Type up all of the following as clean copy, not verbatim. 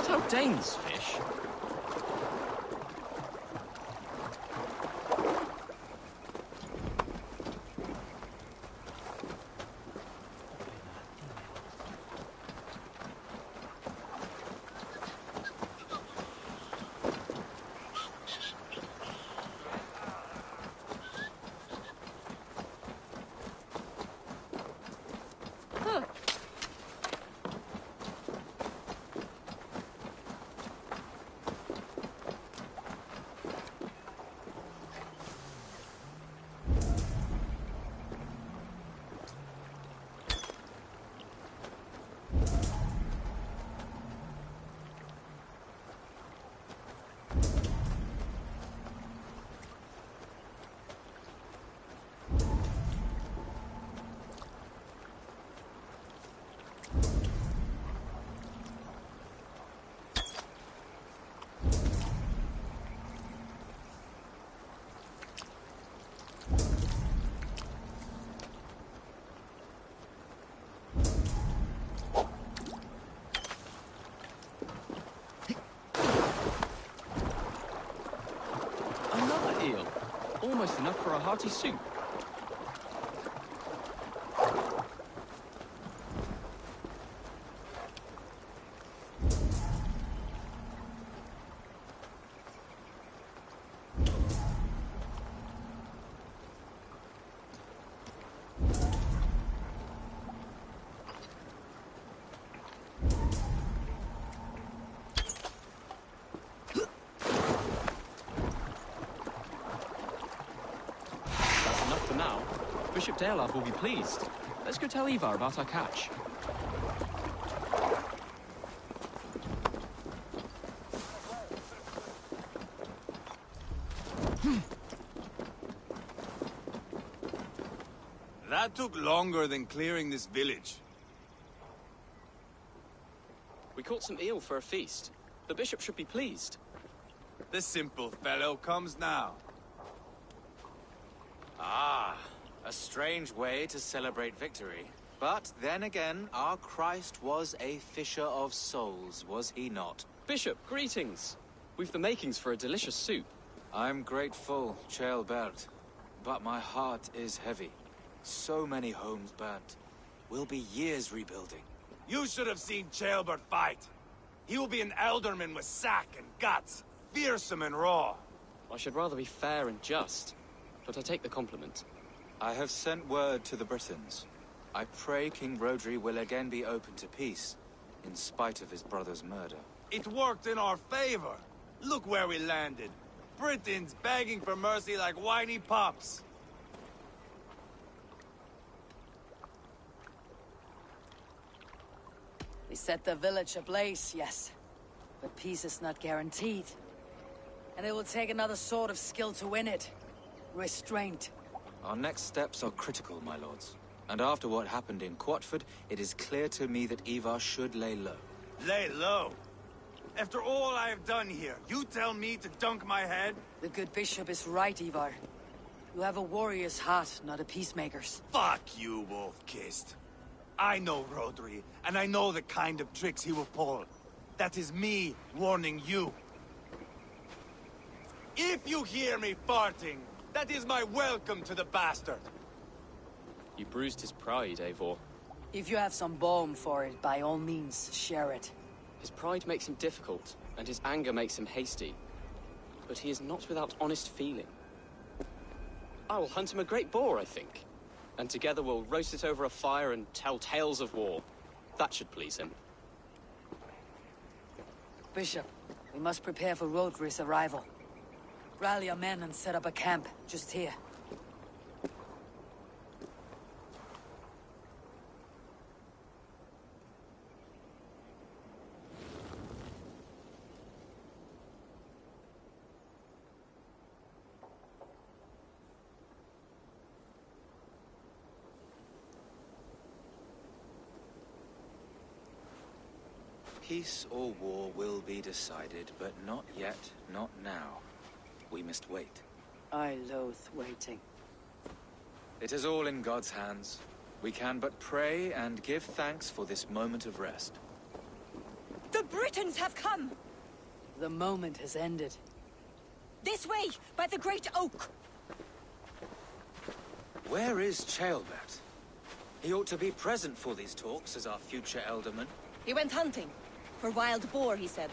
that how Danes fish? Eel. Almost enough for a hearty soup. Bishop Daelaf will be pleased. Let's go tell Ivar about our catch. That took longer than clearing this village. We caught some eel for a feast. The bishop should be pleased. The simple fellow comes now. Ah, a strange way to celebrate victory. But then again, our Christ was a fisher of souls, was he not? Bishop, greetings. We've the makings for a delicious soup. I'm grateful, Ceolbert, but my heart is heavy. So many homes burnt. We'll be years rebuilding. You should have seen Ceolbert fight. He will be an alderman with sack and guts, fearsome and raw. I should rather be fair and just, but I take the compliment. I have sent word to the Britons. I pray King Rodri will again be open to peace, in spite of his brother's murder. It worked in our favor. Look where we landed. Britons begging for mercy like whiny pups. We set the village ablaze, yes. But peace is not guaranteed. And it will take another sort of skill to win it. Restraint. Our next steps are critical, my lords. And after what happened in Quatford, it is clear to me that Ivar should lay low. Lay low? After all I have done here, you tell me to dunk my head? The good bishop is right, Ivar. You have a warrior's heart, not a peacemaker's. Fuck you, wolf-kissed. I know Rodri, and I know the kind of tricks he will pull. That is me warning you. If you hear me farting, that is my welcome to the bastard. You bruised his pride, Eivor. If you have some balm for it, by all means, share it. His pride makes him difficult, and his anger makes him hasty. But he is not without honest feeling. I will hunt him a great boar, I think. And together we'll roast it over a fire and tell tales of war. That should please him. Bishop, we must prepare for Rodri's arrival. Rally our men and set up a camp, just here. Peace or war will be decided, but not yet, not now. We must wait. I loathe waiting. It is all in God's hands. We can but pray and give thanks for this moment of rest. The Britons have come! The moment has ended. This way, by the Great Oak! Where is Ceolbert? He ought to be present for these talks as our future Elderman. He went hunting. For wild boar, he said.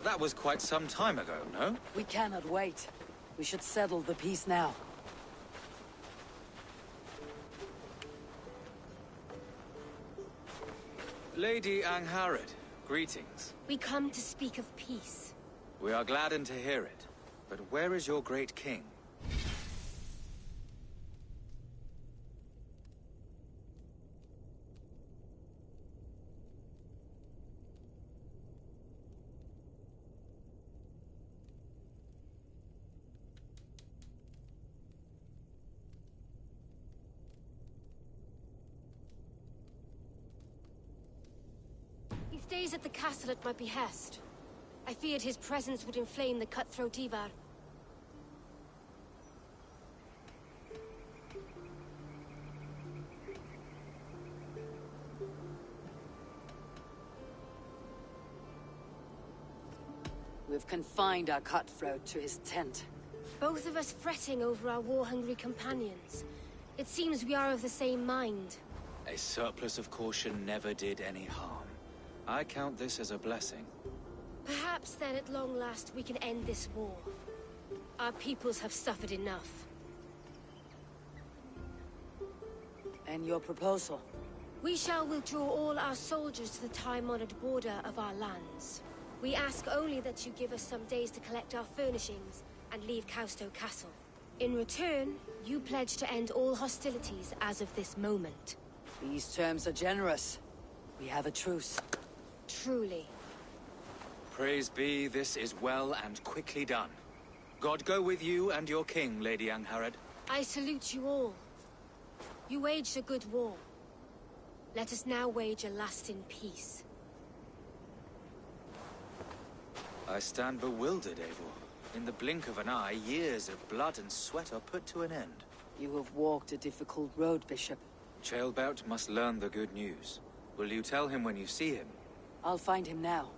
That was quite some time ago, no? We cannot wait. We should settle the peace now. Lady Angharad, greetings. We come to speak of peace. We are gladdened to hear it. But where is your great king? He stays at the castle at my behest. I feared his presence would inflame the cutthroat Ivar. We've confined our cutthroat to his tent. Both of us fretting over our war-hungry companions. It seems we are of the same mind. A surplus of caution never did any harm. I count this as a blessing. Perhaps then at long last we can end this war. Our peoples have suffered enough. And your proposal? We shall withdraw all our soldiers to the time-honored border of our lands. We ask only that you give us some days to collect our furnishings and leave Causto Castle. In return, you pledge to end all hostilities as of this moment. These terms are generous. We have a truce. Truly. Praise be, this is well and quickly done. God go with you and your king, Lady Angharad. I salute you all. You waged a good war. Let us now wage a lasting peace. I stand bewildered, Eivor. In the blink of an eye, years of blood and sweat are put to an end. You have walked a difficult road, Bishop. Ceolbert must learn the good news. Will you tell him when you see him? I'll find him now.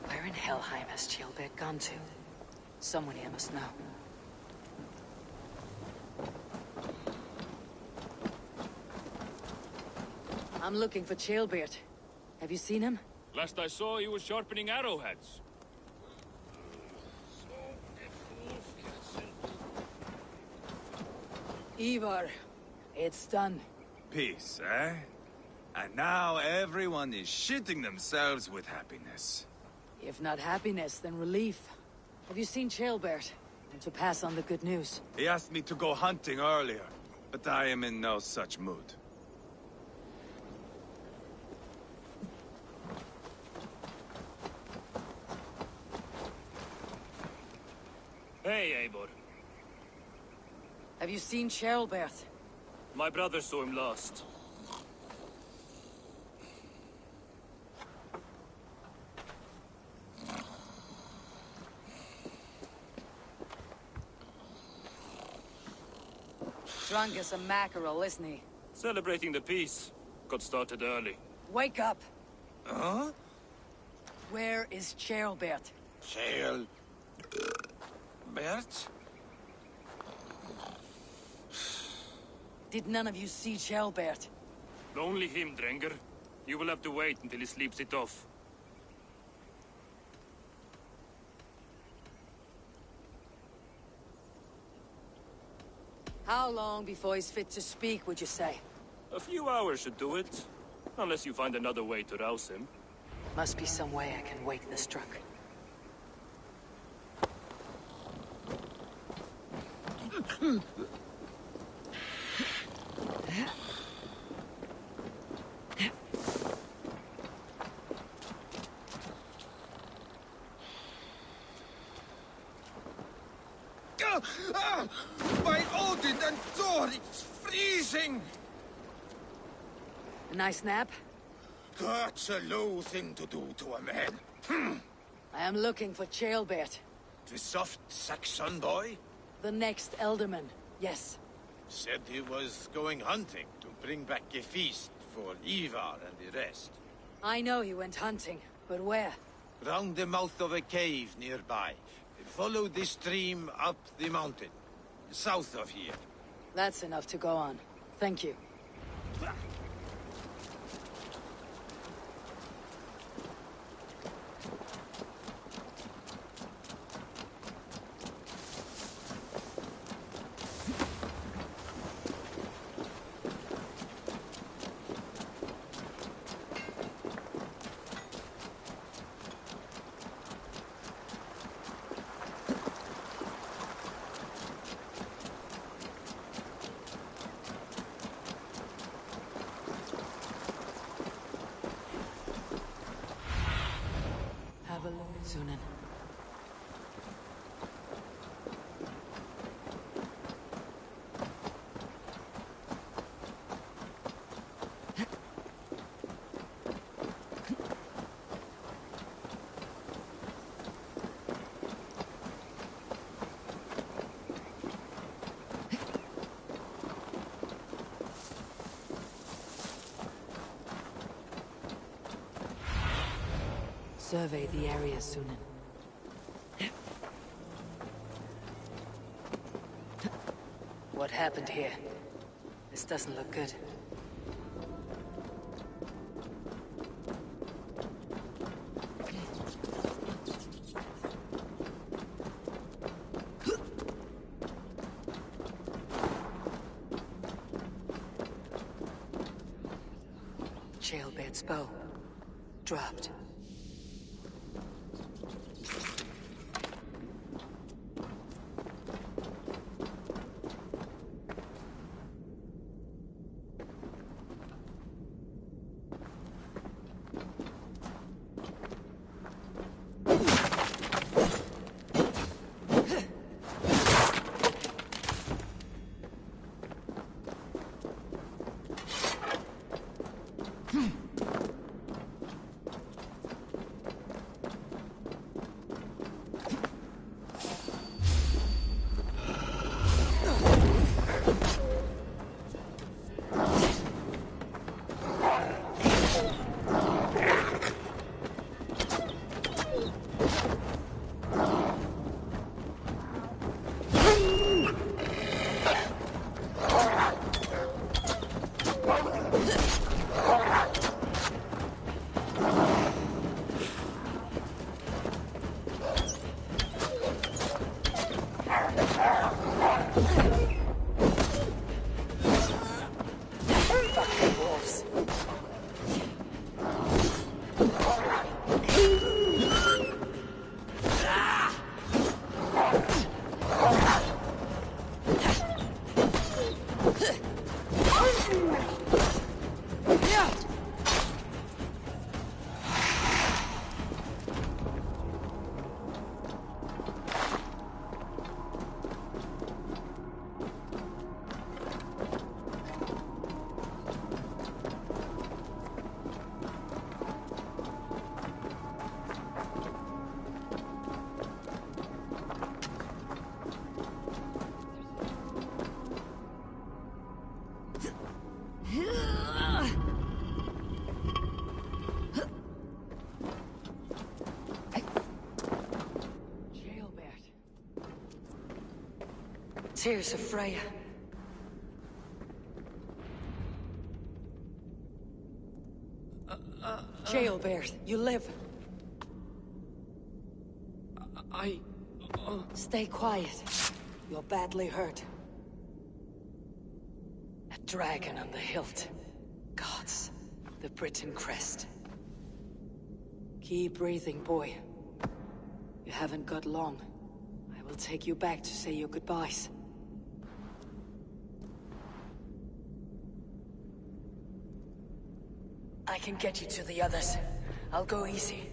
Where in Helheim has Ceolbert gone to? Someone here must know. I'm looking for Ceolbert. Have you seen him? Last I saw, he was sharpening arrowheads. Ivar, it's done. Peace, eh? And now everyone is shitting themselves with happiness. If not happiness, then relief. Have you seen Ceolbert? And to pass on the good news. He asked me to go hunting earlier, but I am in no such mood. Hey, Eivor. Have you seen Ceolbert? My brother saw him last. Drunk as a mackerel, isn't he? Celebrating the peace. Got started early. Wake up! Huh? Where is Ceolbert? Bert? Did none of you see Ceolbert? Only him, Drenger. You will have to wait until he sleeps it off. How long before he's fit to speak, would you say? A few hours should do it. Unless you find another way to rouse him. Must be some way I can wake the struck. By Odin and Thor, it's freezing! A nice nap? That's a low thing to do to a man. I am looking for Chaelbert. The soft Saxon boy? The next Elderman, yes. Said he was going hunting to bring back a feast for Ivar and the rest. I know he went hunting, but where? Round the mouth of a cave nearby. Follow the stream up the mountain. South of here. That's enough to go on. Thank you. Sunan. Survey the area, Sunan. What happened here? This doesn't look good. Chaelbert's bow. Dropped. Tears of Freya. Chaelbert, you live. Stay quiet. You're badly hurt. A dragon on the hilt. Gods, the Britain crest. Keep breathing, boy. You haven't got long. I will take you back to say your goodbyes. I can get you to the others. I'll go easy.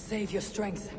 Save your strength.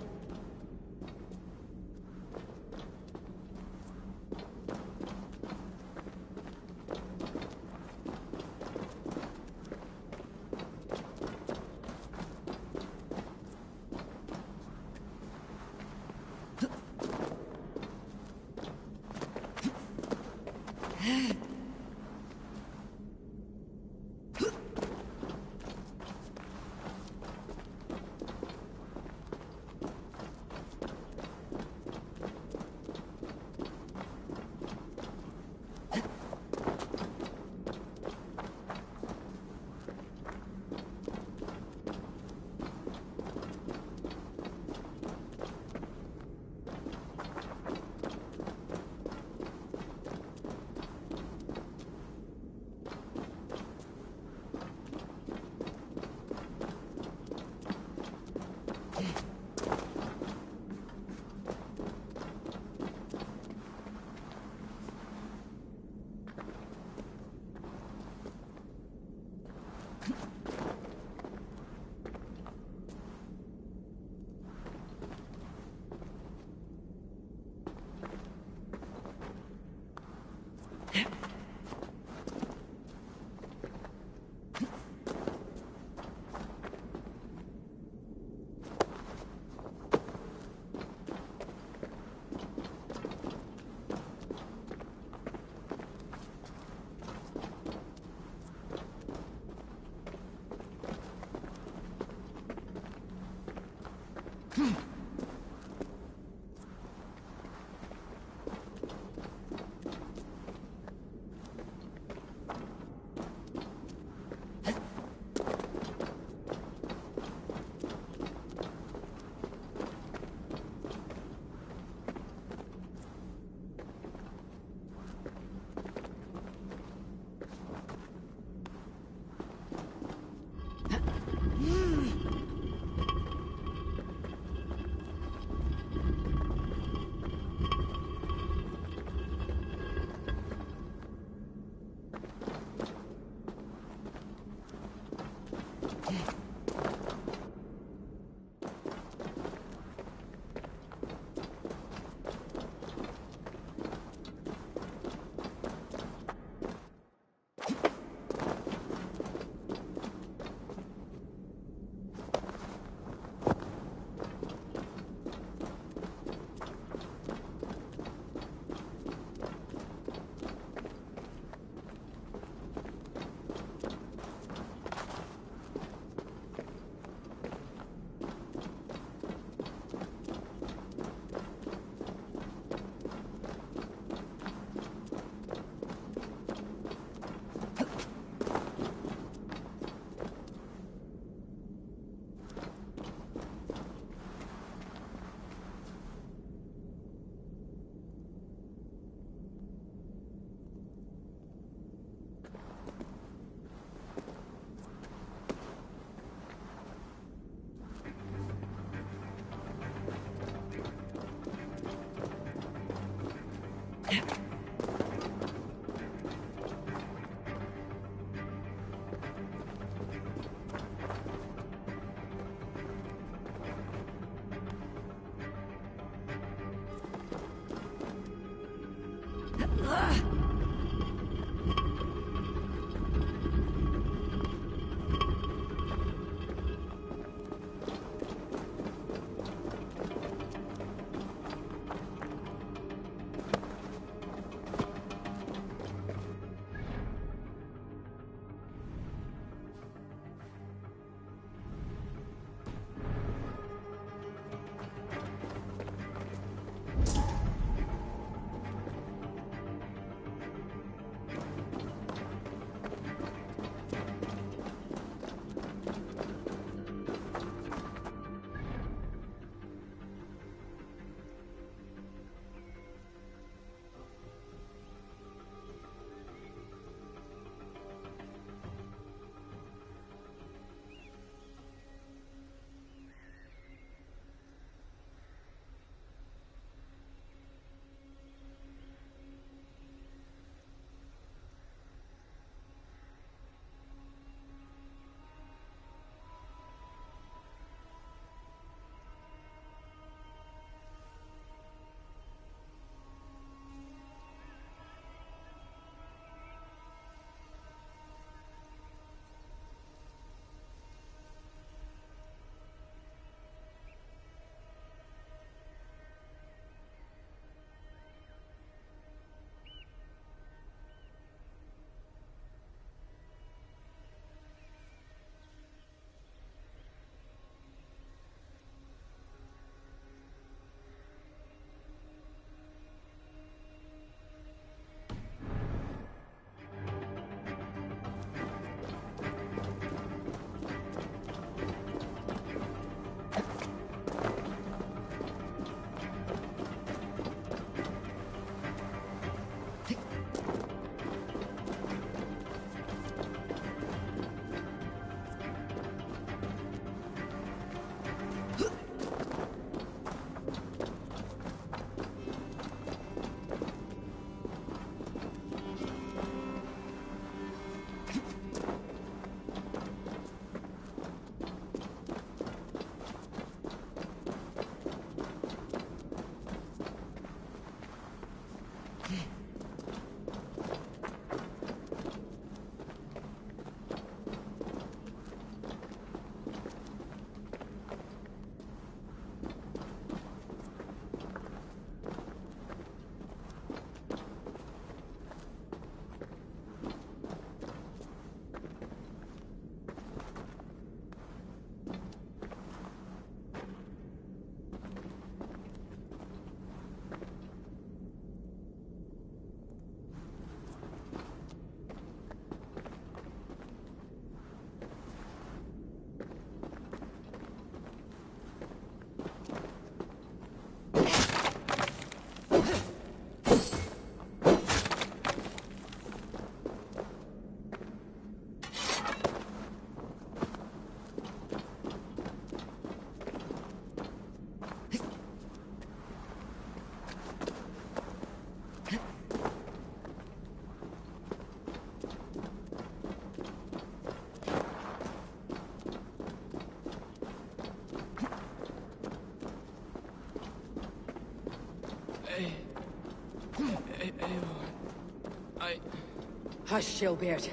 Hush, Gilbert.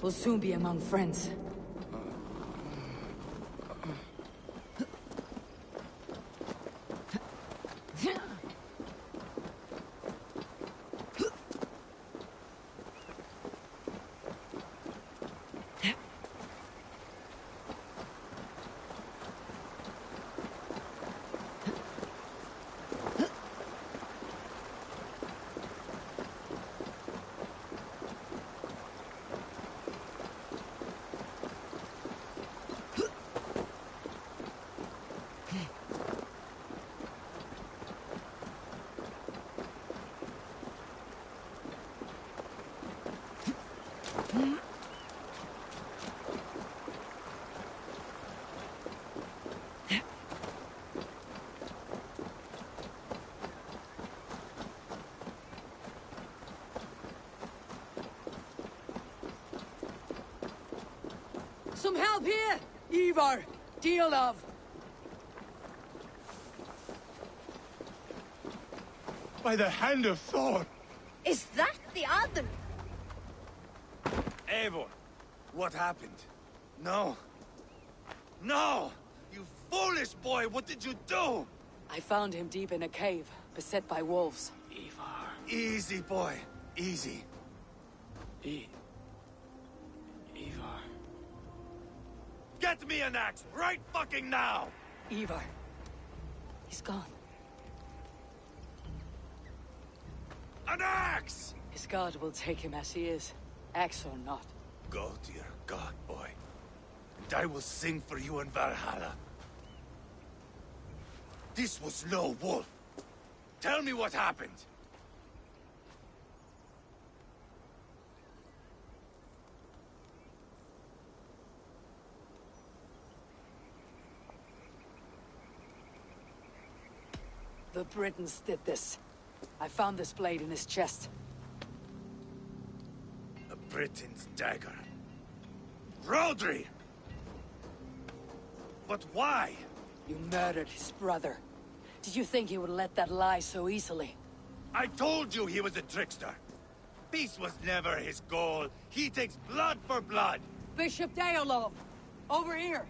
We'll soon be among friends. Some help here! Ivar! Deal of! By the hand of Thor! Is that the other? Eivor, what happened? No. No! You foolish boy, what did you do? I found him deep in a cave, beset by wolves. Ivar. Easy, boy. Easy. Ivar. Get me an axe right fucking now! Ivar. He's gone. An axe! His god will take him as he is, axe or not. Go to your god, boy. And I will sing for you in Valhalla. This was no wolf. Tell me what happened. The Britons did this. I found this blade in his chest. A Briton's dagger. Rodri! But why? You murdered his brother. Did you think he would let that lie so easily? I told you he was a trickster. Peace was never his goal. He takes blood for blood. Bishop Deolov! Over here!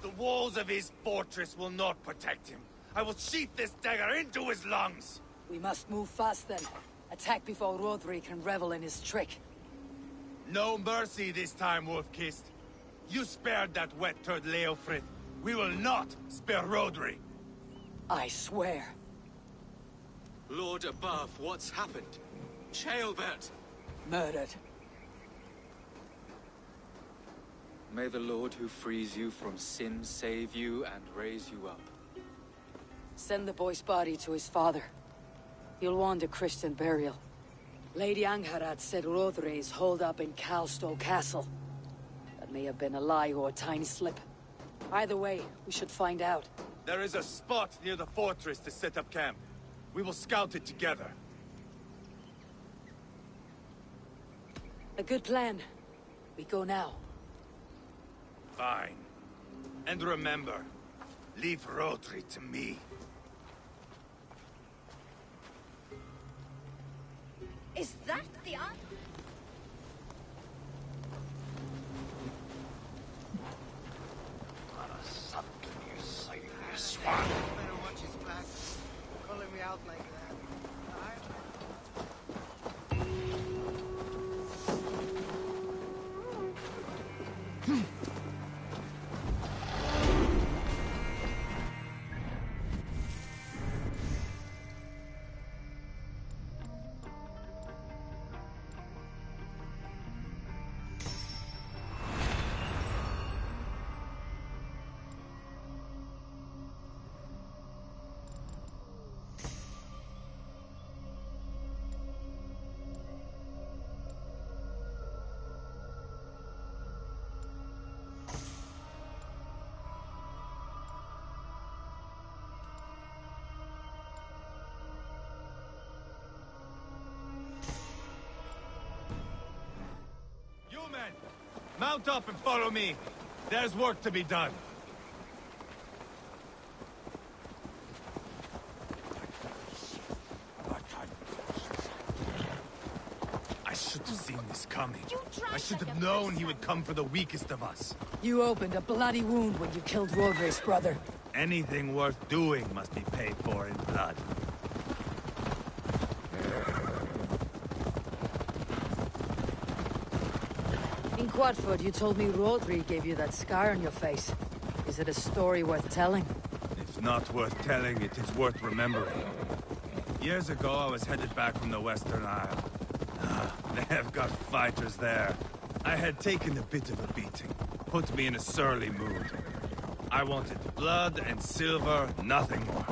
The walls of his fortress will not protect him. I will sheath this dagger into his lungs. We must move fast then. Attack before Rodri can revel in his trick. No mercy this time, Wolf-Kissed. You spared that wet turd Leofrith. We will not spare Rodri. I swear. Lord above, what's happened? Ceolbert! Murdered. May the Lord who frees you from sin save you and raise you up. Send the boy's body to his father. He'll want a Christian burial. Lady Angharad said Rodri is holed up in Kalstow Castle. That may have been a lie or a tiny slip. Either way, we should find out. There is a spot near the fortress to set up camp. We will scout it together. A good plan. We go now. Fine. And remember, leave Rodri to me. Is that the other? Better watch his back. Calling me out like that. You men, mount up and follow me. There's work to be done. I should have known he would come for the weakest of us. You opened a bloody wound when you killed Rodri's brother. Anything worth doing must be paid for in blood. In Quadford, you told me Rodri gave you that scar on your face. Is it a story worth telling? If not worth telling, it is worth remembering. Years ago, I was headed back from the Western Isle. They have got fighters there. I had taken a bit of a beating. Put me in a surly mood. I wanted blood and silver, nothing more.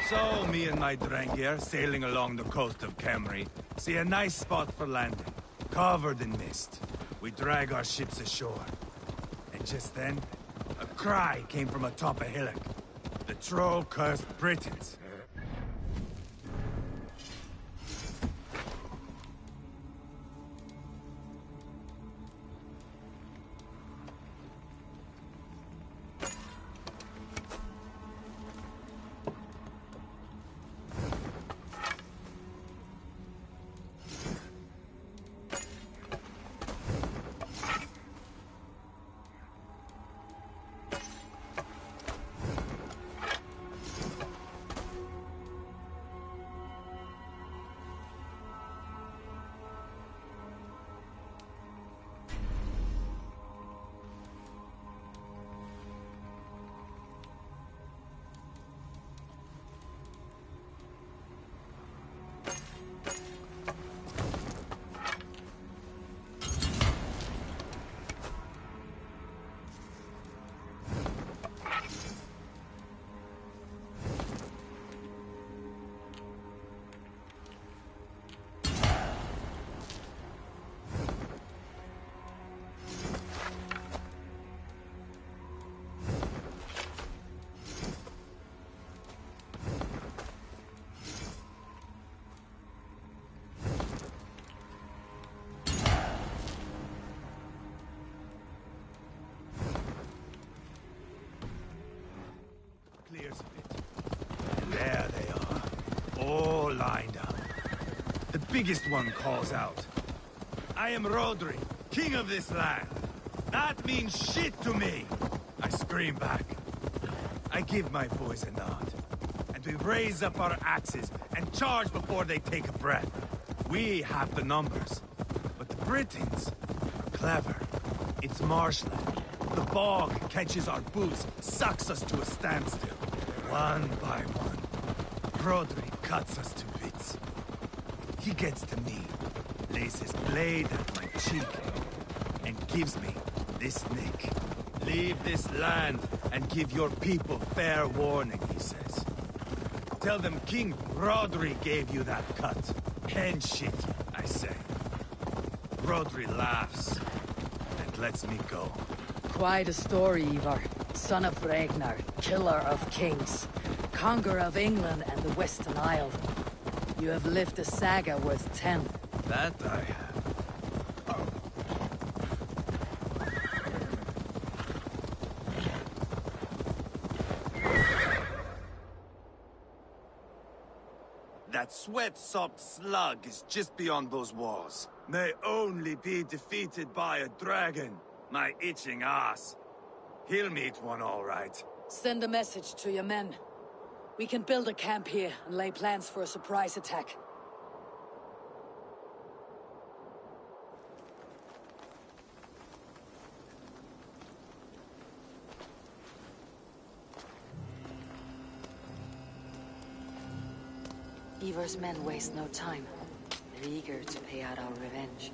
So, me and my Drengir, sailing along the coast of Kemri, see a nice spot for landing, covered in mist. We drag our ships ashore. And just then, a cry came from atop a hillock. The troll cursed Britons. Clears a bit. And there they are, all lined up. The biggest one calls out. I am Rodri, king of this land. That means shit to me. I scream back. I give my boys a nod. And we raise up our axes and charge before they take a breath. We have the numbers. But the Britons are clever. It's marshland. The bog catches our boots, sucks us to a standstill. One by one, Rodri cuts us to bits. He gets to me, lays his blade at my cheek, and gives me this nick. Leave this land and give your people fair warning, he says. Tell them King Rodri gave you that cut. Hen shit, I say. Rodri laughs and lets me go. Quite a story, Ivar. Son of Ragnar, killer of kings, conqueror of England and the Western Isle. You have lived a saga worth 10. That I have. That sweat-sopped slug is just beyond those walls. May only be defeated by a dragon. My itching ass. He'll meet one all right. Send a message to your men. We can build a camp here and lay plans for a surprise attack. Ivar's men waste no time. They're eager to pay out our revenge.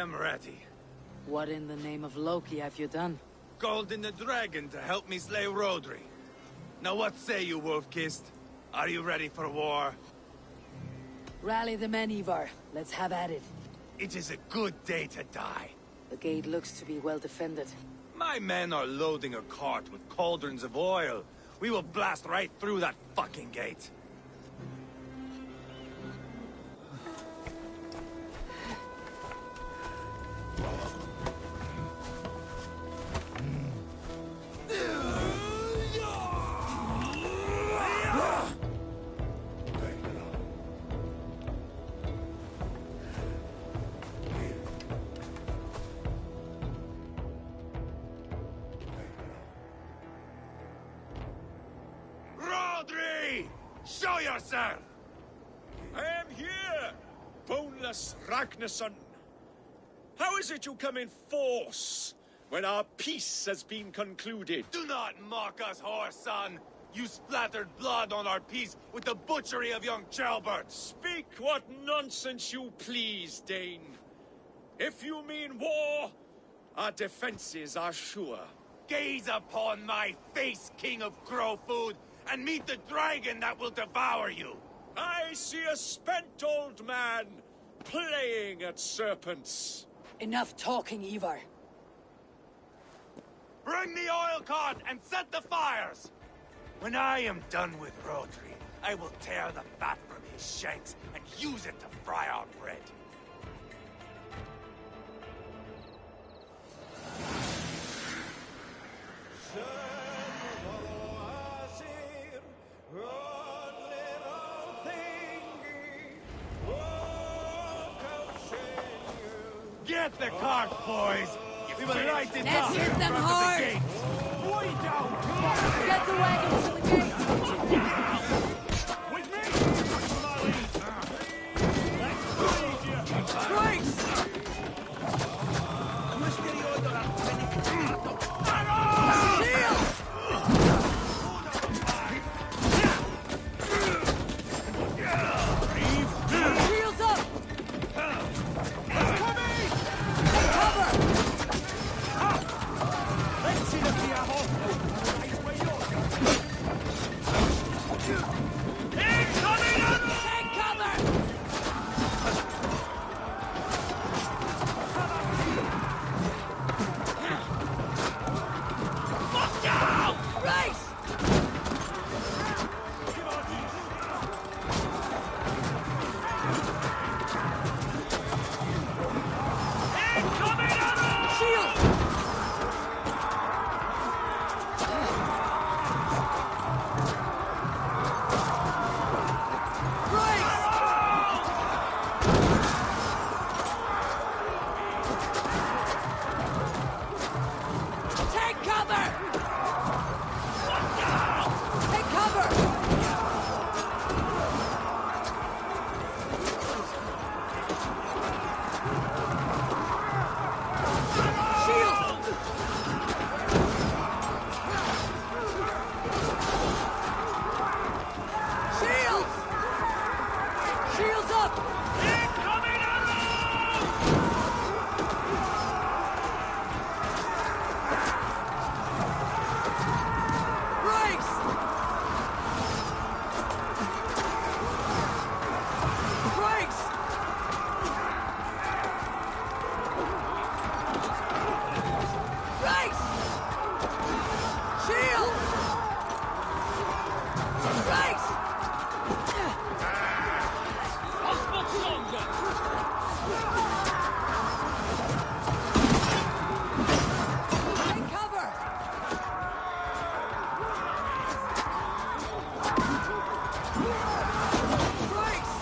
am ready. What in the name of Loki have you done? Called in the dragon to help me slay Rodri. Now what say you, Wolf-Kissed? Are you ready for war? Rally the men, Ivar. Let's have at it. It is a good day to die. The gate looks to be well defended. My men are loading a cart with cauldrons of oil. We will blast right through that fucking gate. Rodri! Show yourself! I am here, boneless Ragnarsson. How is it you come in force when our peace has been concluded? Do not mock us, whoreson! You splattered blood on our peace with the butchery of young Chalbert! Speak what nonsense you please, Dane. If you mean war, our defenses are sure. Gaze upon my face, King of Crow Food, and meet the dragon that will devour you! I see a spent old man playing at serpents. Enough talking, Ivar. Bring the oil cart and set the fires! When I am done with Rodri, I will tear the fat from his shanks and use it to fry our bread. Get the cart, boys! We will light it Let's up hit in them front hard. of the gate! Way down! Get the wagons to the gate! With me! Christ! Shields up! Cover! Let's see the Piaho! Take cover! Race! Shields! Take cover! Take cover! Shield! Shields! Shields up! Brakes! Brakes! Brakes! Shield! Brakes! Take cover! Brakes!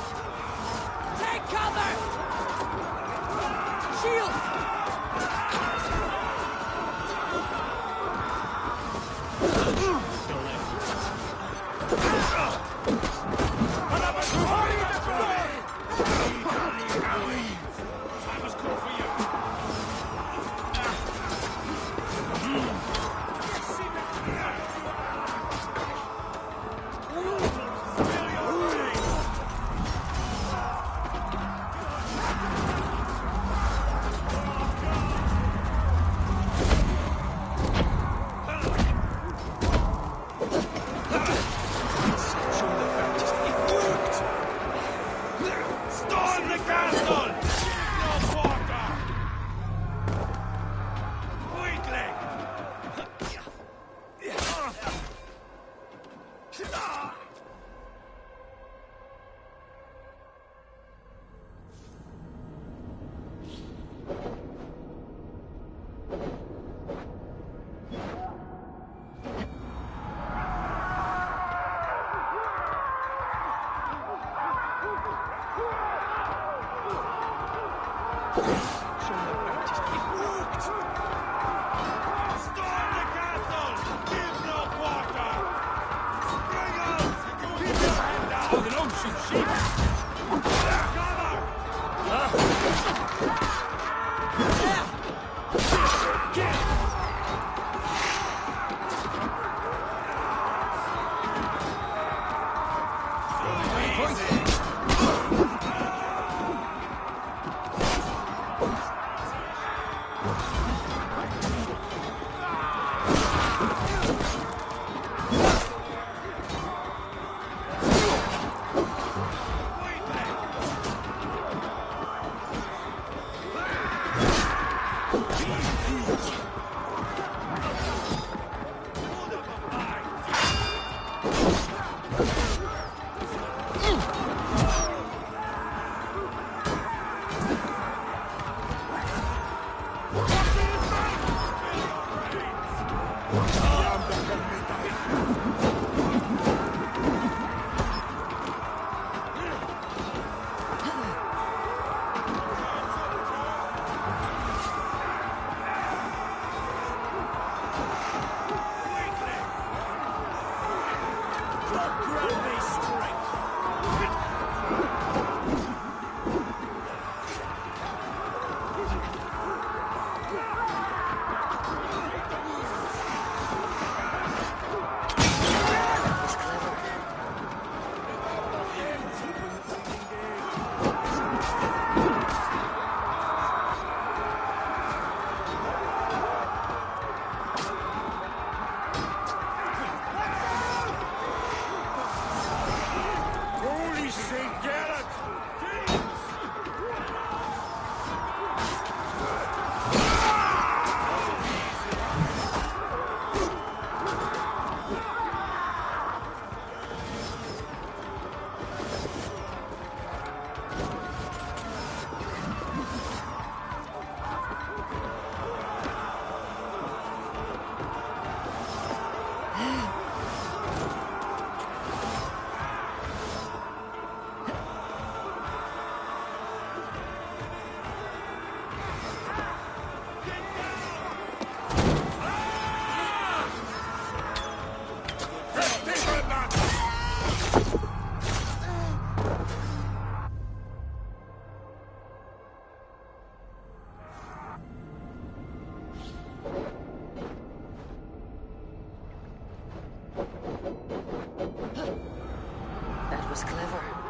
That was clever.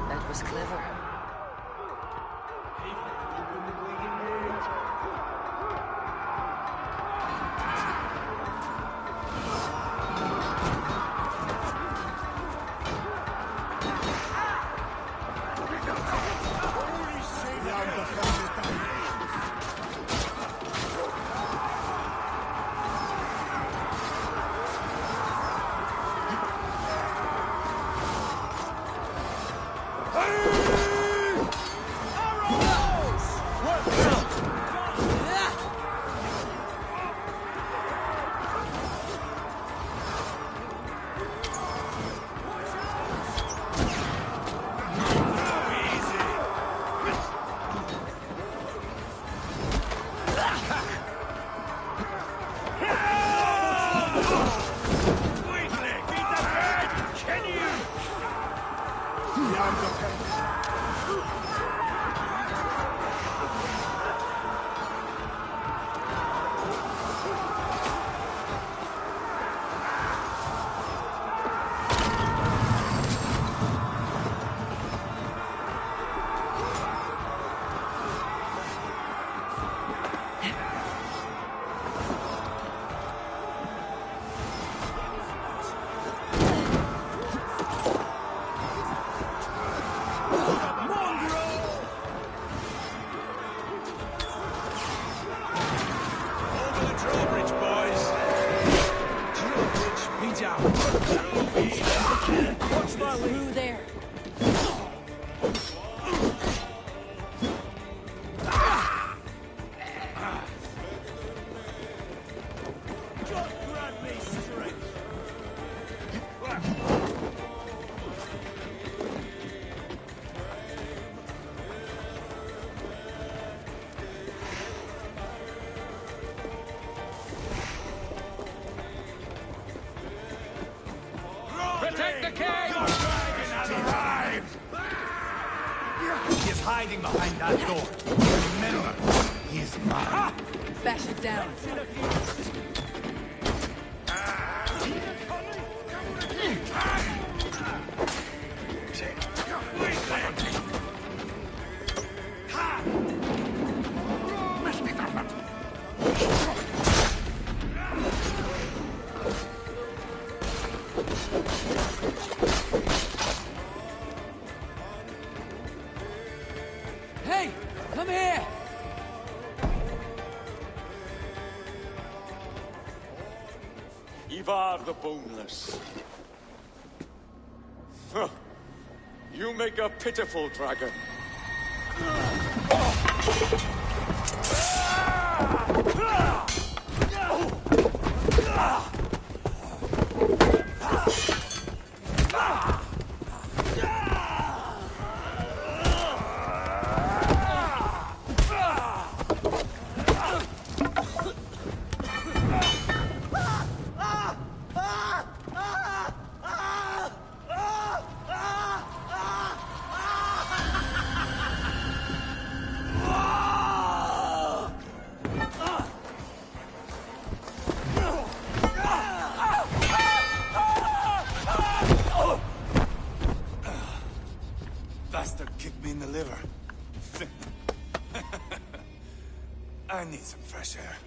That was clever. Through there. Protect the king! Your dragon has arrived! He is hiding behind that door. Remember, he is mine. Bash it down. Hey, come here! Ivar the Boneless. Huh. You make a pitiful dragon. bastard kicked me in the liver. I need some fresh air.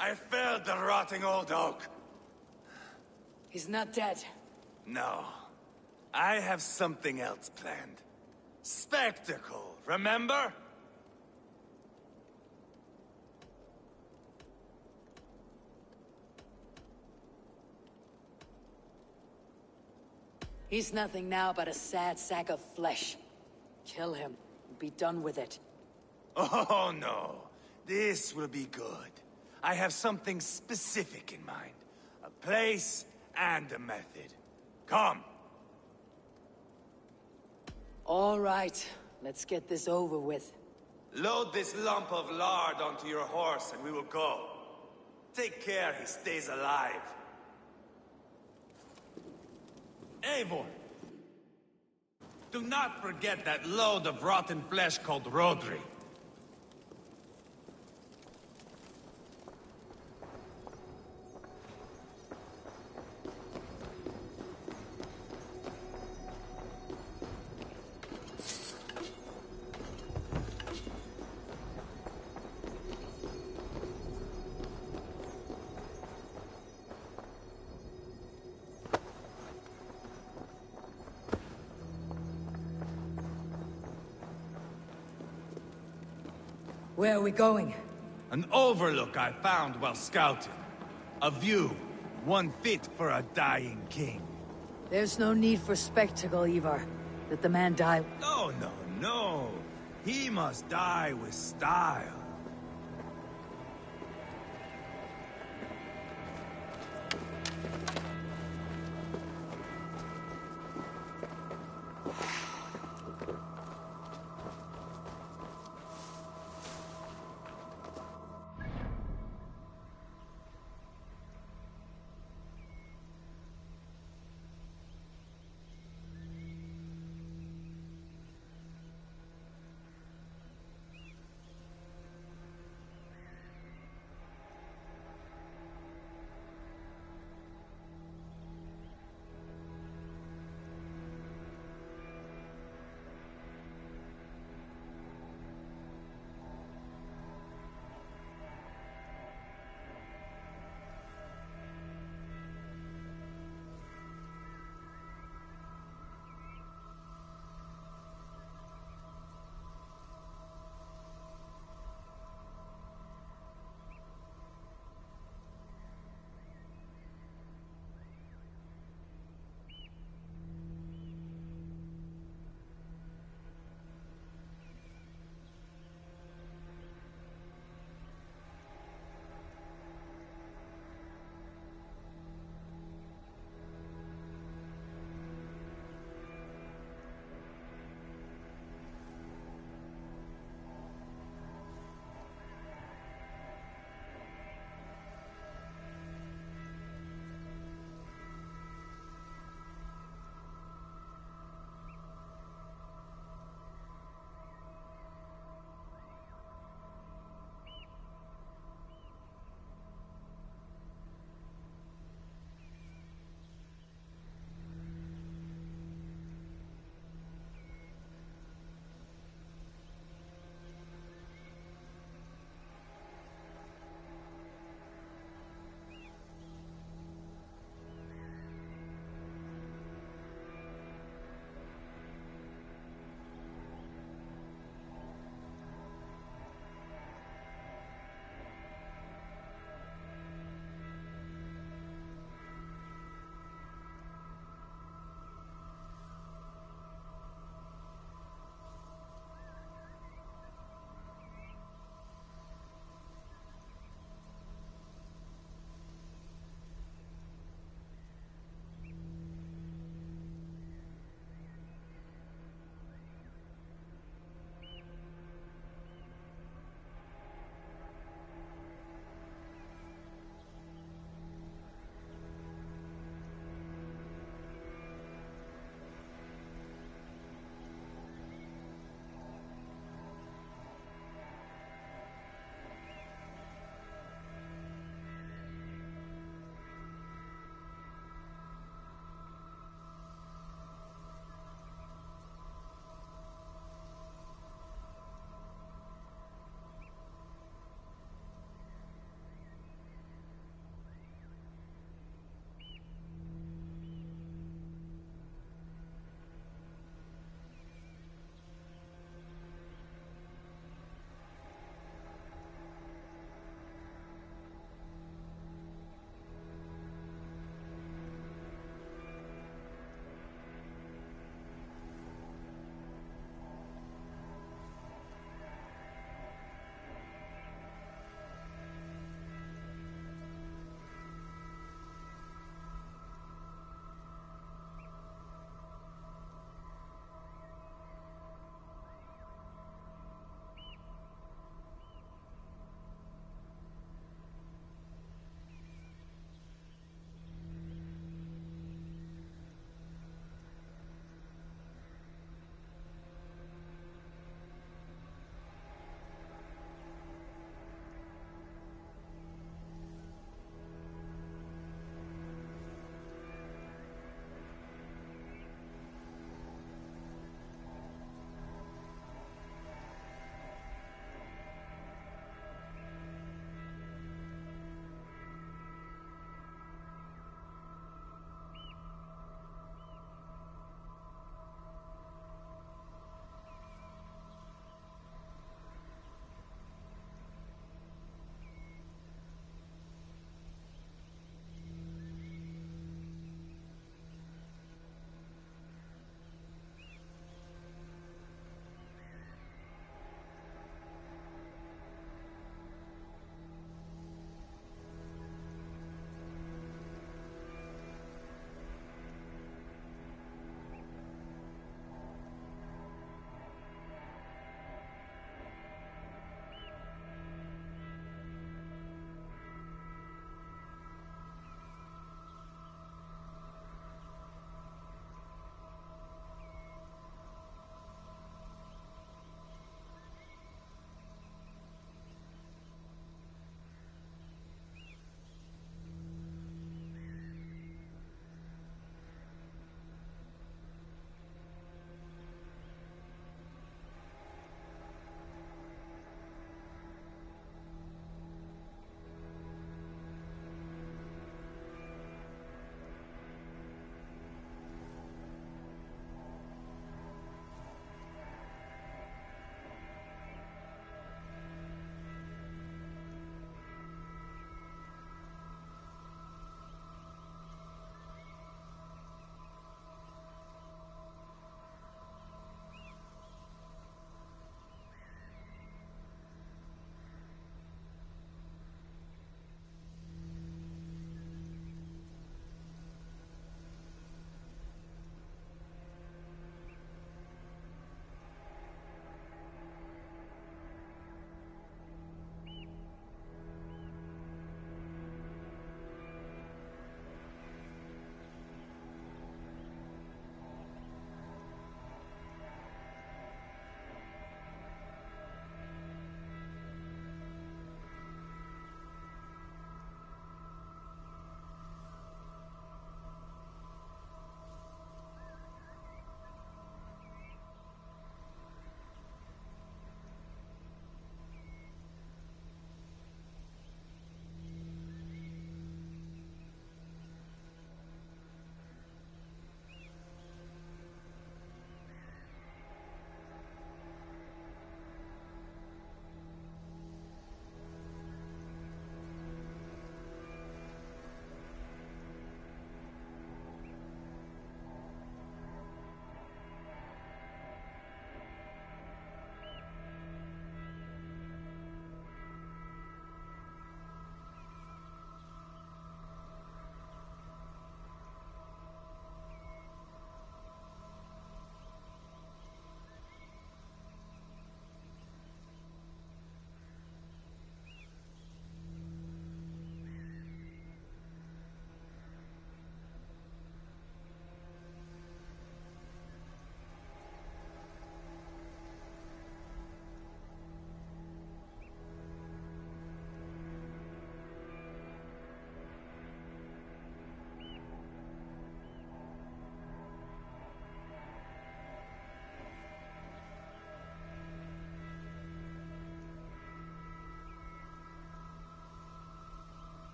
I felled the rotting old oak. He's not dead. No. I have something else planned. Spectacle, remember? He's nothing now but a sad sack of flesh. Kill him, and be done with it. Oh, no. This will be good. I have something specific in mind. A place and a method. Come. All right, let's get this over with. Load this lump of lard onto your horse and we will go. Take care he stays alive. Eivor! Do not forget that load of rotten flesh called Rodri. Where are we going? An overlook I found while scouting. A view, one fit for a dying king. There's no need for spectacle, Ivar. Let the man die. No, no, no. He must die with style.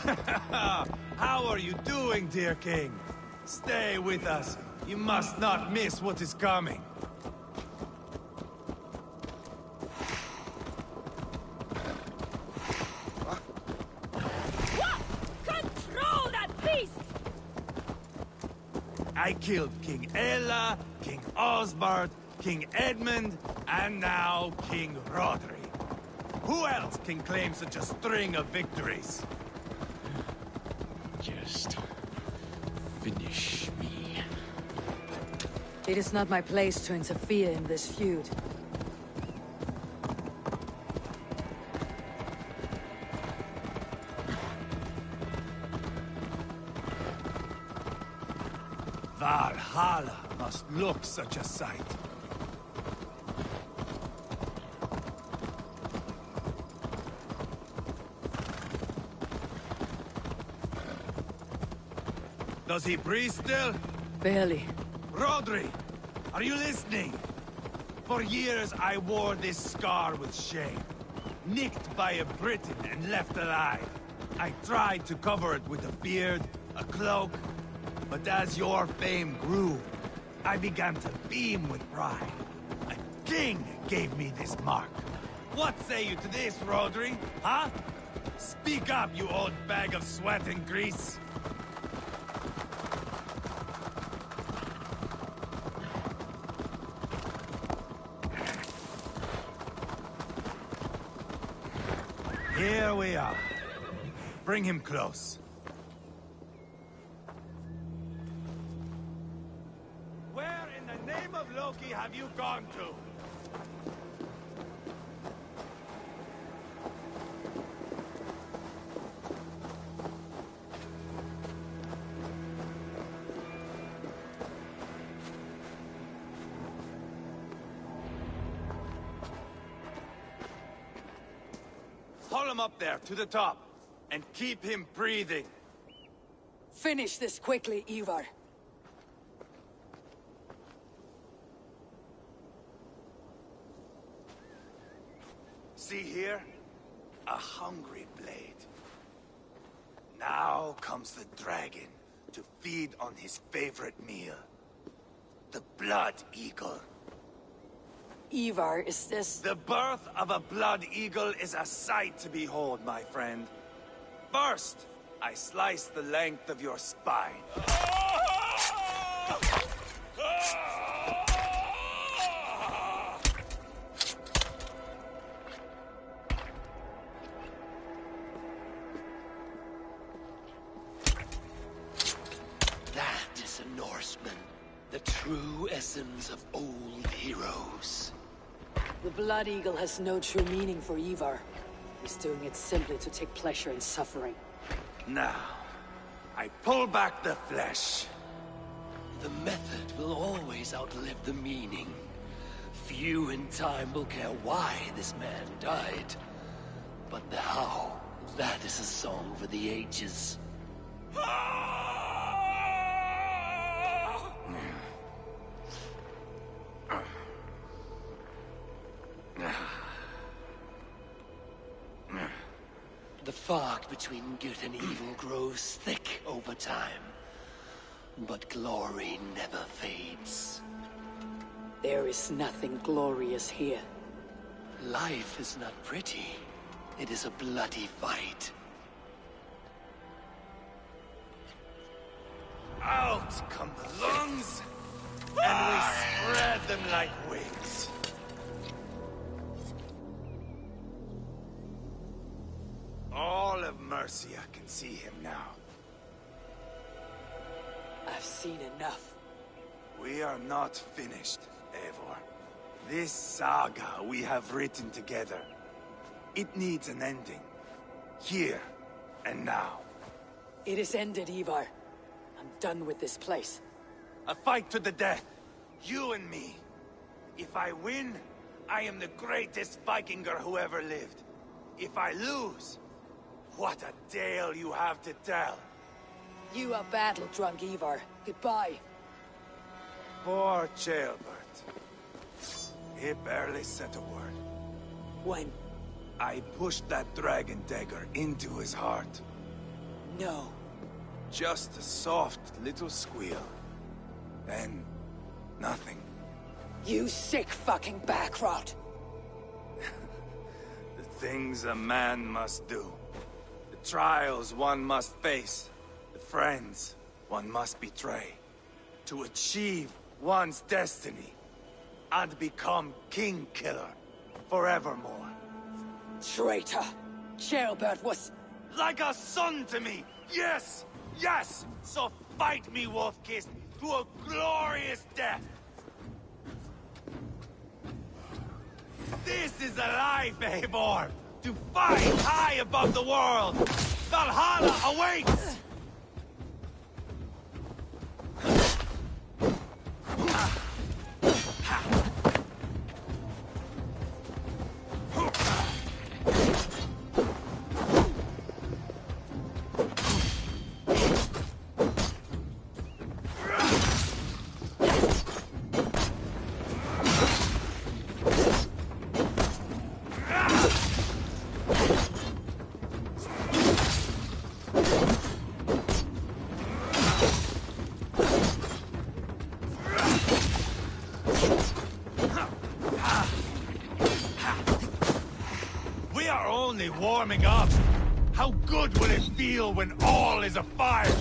How are you doing, dear king? Stay with us. You must not miss what is coming. Control that beast! I killed King Ella, King Osbert, King Edmund, and now King Rodri. Who else can claim such a string of victories? Just finish me. It is not my place to interfere in this feud. Valhalla must look such a sight. Does he breathe still? Barely. Rodri, are you listening? For years I wore this scar with shame. Nicked by a Briton and left alive. I tried to cover it with a beard, a cloak, but as your fame grew, I began to beam with pride. A king gave me this mark. What say you to this, Rodri? Huh? Speak up, you old bag of sweat and grease. Here we are. Bring him close. Where in the name of Loki have you gone to? Pull him up there, to the top, and keep him breathing. Finish this quickly, Ivar. See here? A hungry blade. Now comes the dragon to feed on his favorite meal. The blood eagle. Ivar, is this... The birth of a blood eagle is a sight to behold, my friend. First, I slice the length of your spine. That is a Norseman. The true essence of old heroes. The Blood Eagle has no true meaning for Ivar. He's doing it simply to take pleasure in suffering. Now, I pull back the flesh. The method will always outlive the meaning. Few in time will care why this man died. But the how, that is a song for the ages. The fog between good and evil grows thick over time. But glory never fades. There is nothing glorious here. Life is not pretty. It is a bloody fight. Out come the lungs, and we spread them like wings. All of Mercia can see him now. I've seen enough. We are not finished, Eivor. This saga we have written together, it needs an ending. Here and now. It is ended, Ivar. I'm done with this place. A fight to the death. You and me. If I win, I am the greatest Vikinger who ever lived. If I lose, what a tale you have to tell. You are battle-drunk, Ivar. Goodbye. Poor Ceolbert. He barely said a word. When? I pushed that dragon dagger into his heart. No. Just a soft little squeal. Then, nothing. You sick fucking backrot! The things a man must do. The trials one must face. The friends one must betray. To achieve one's destiny. And become King Killer forevermore. Traitor! Ceolbert was... Like a son to me! Yes! Yes! So fight me, Wolf-Kissed, to a glorious death! This is a life, Eivor! To fight high above the world! Valhalla awaits! We are only warming up. How good will it feel when all is afire?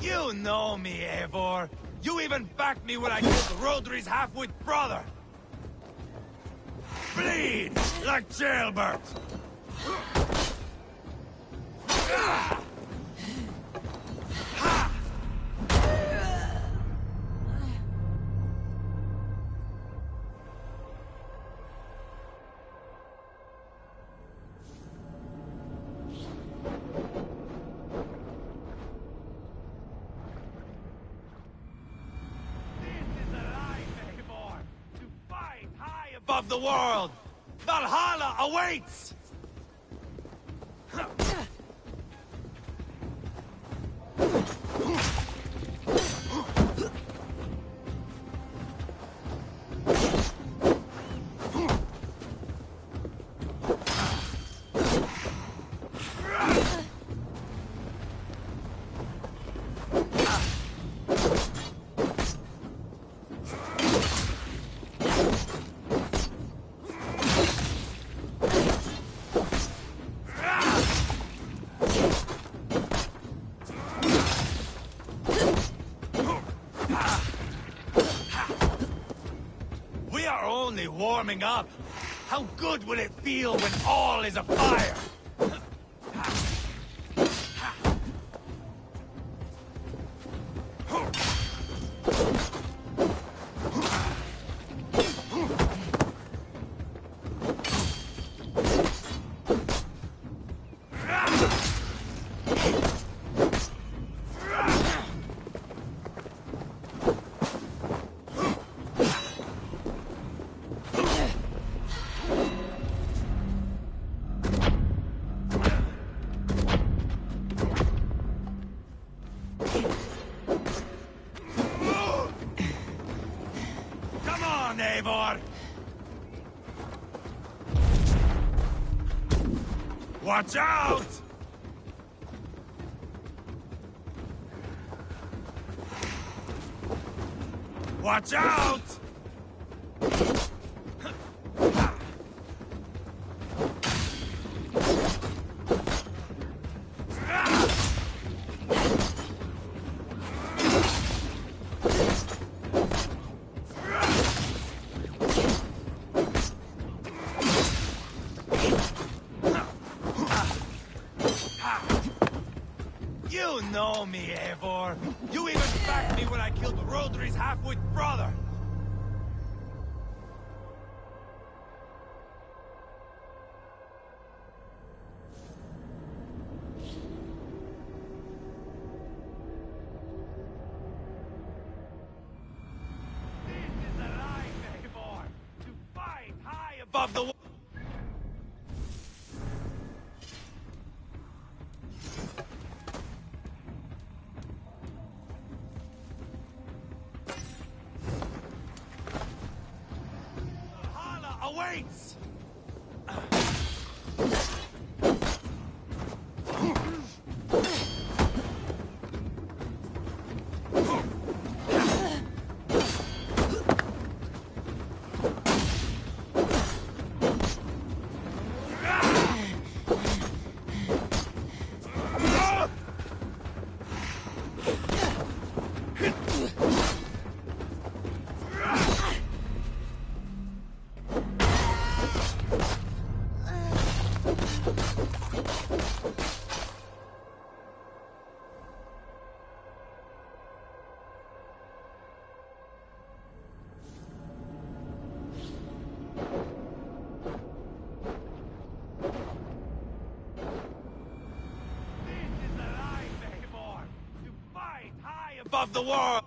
You know me, Eivor. You even backed me when I killed Rodri's half-wit brother. Bleed like Ceolbert. Above the world! Valhalla awaits! Only warming up. How good will it feel when all is afire? Eivor! Watch out! Watch out! You know me, Eivor. You even backed me when I killed Rodri's half-wit brother. This is the life, Eivor. To fight high above the... Valhalla awaits! Above the world!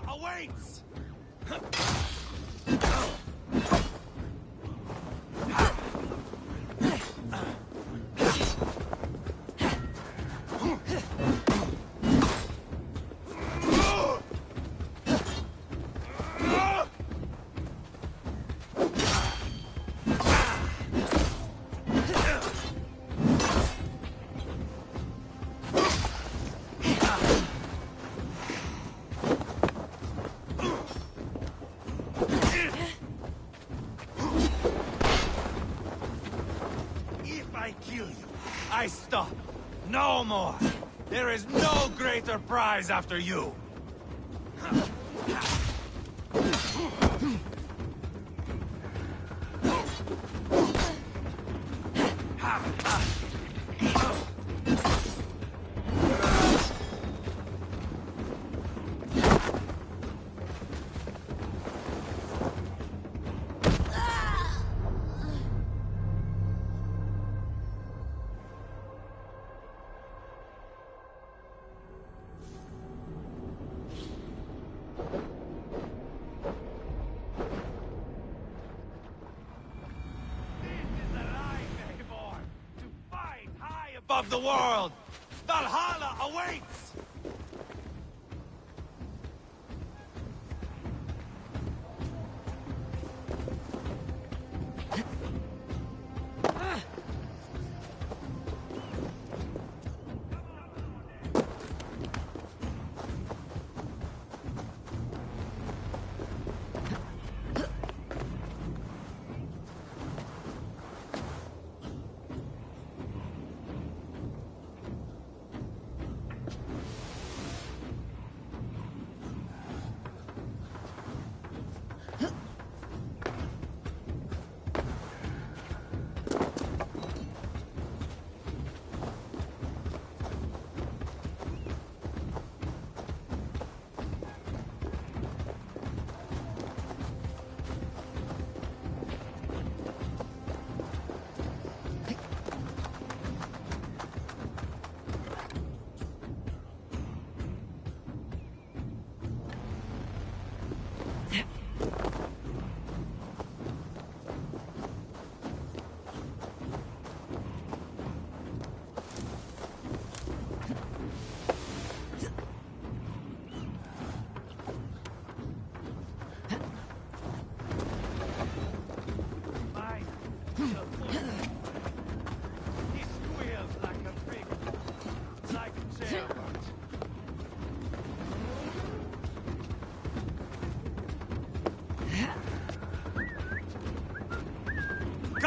Awaits! I stop. No more. There is no greater prize after you. Above the world! Valhalla awaits!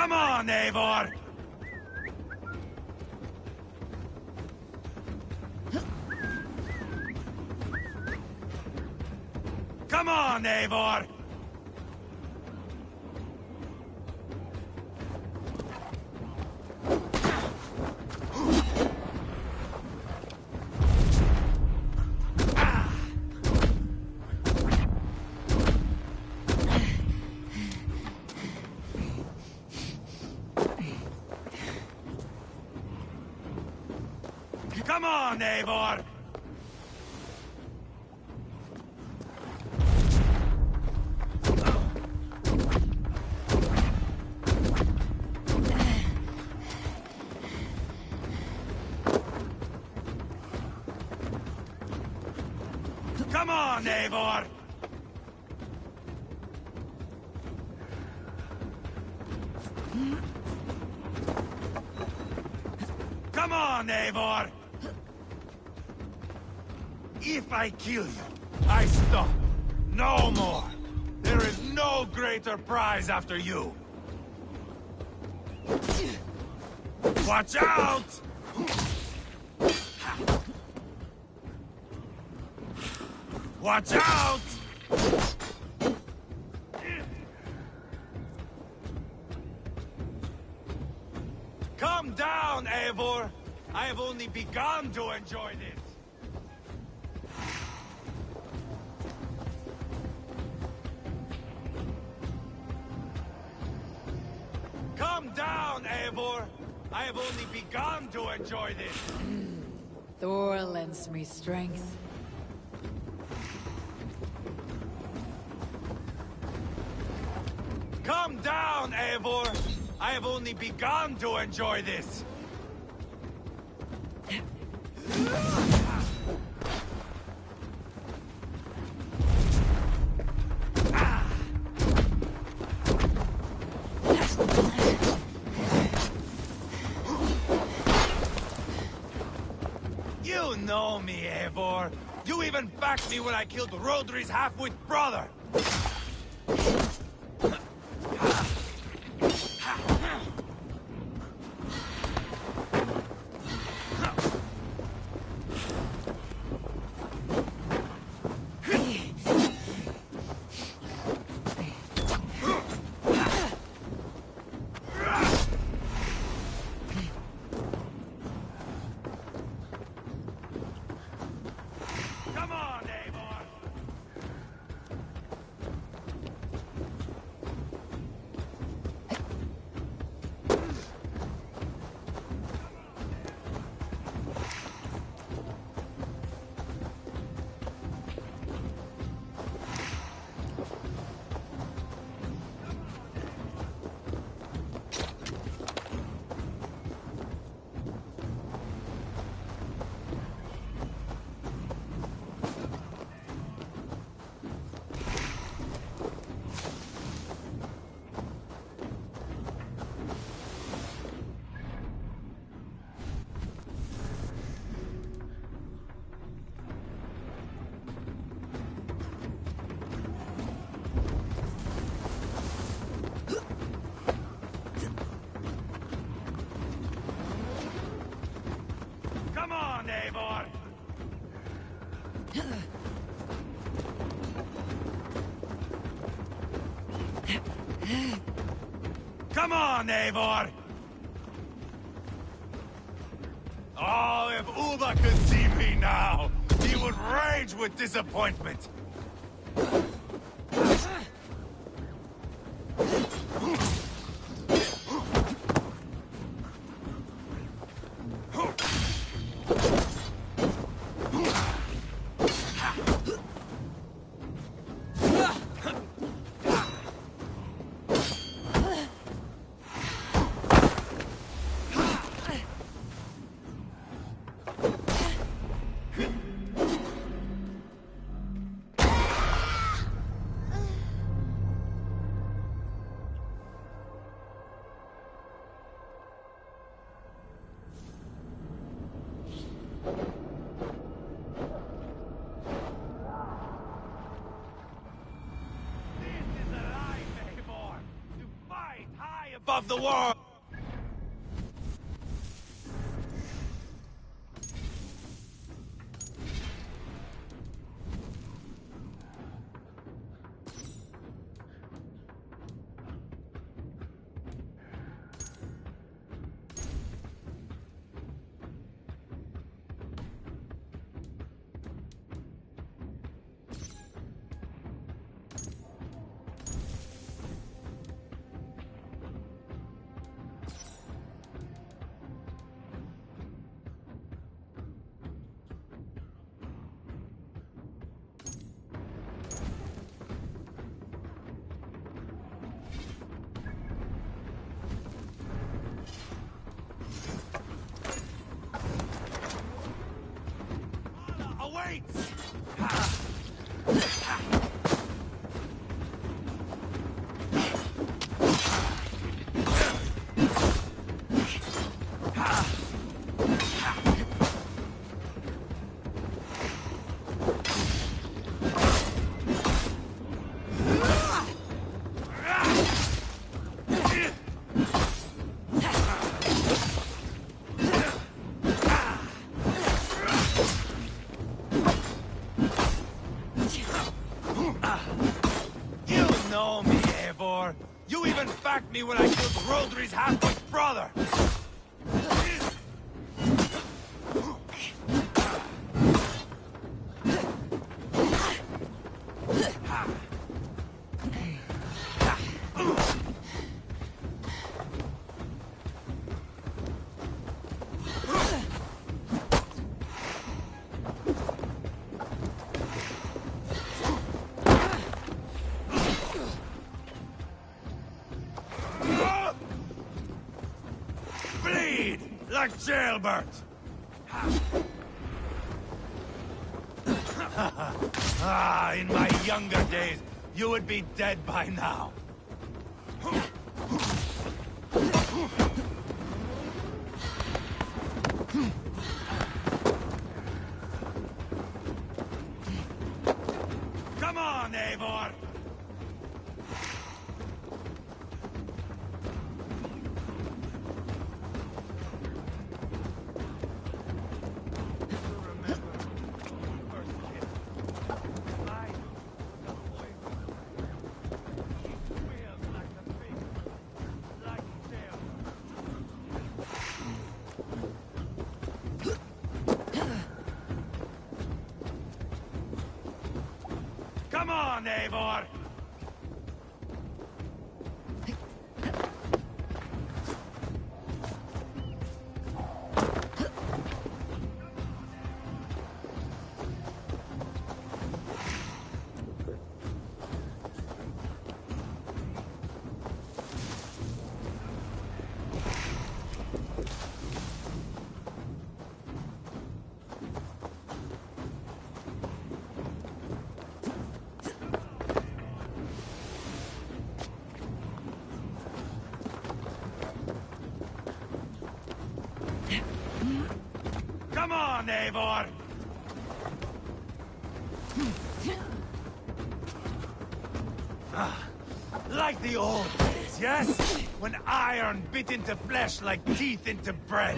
Come on, Eivor! Come on, Eivor! Come on, Eivor! Come on, Eivor! Come on, Eivor! If I kill you, I stop. No more. There is no greater prize after you. Watch out! Watch out! Calm down, Eivor. I have only begun to enjoy this. Calm down, Eivor. I have only begun to enjoy this. Thor lends me strength. Calm down, Eivor. I have only begun to enjoy this. You know me, Eivor. You even backed me when I killed Rodri's half-wit brother. Come on, Eivor! Come on, Eivor! Come on, Eivor! Oh, if Uba could see me now, he would rage with disappointment. of the world! Awaits! You know me, Eivor. You even backed me when I killed Rodri's half-wit brother. Bleed like jailbird. In my younger days, you would be dead by now. Come on, Eivor! Come on, Eivor! Come on, Eivor! Like the old days, yes? When iron bit into flesh like teeth into bread.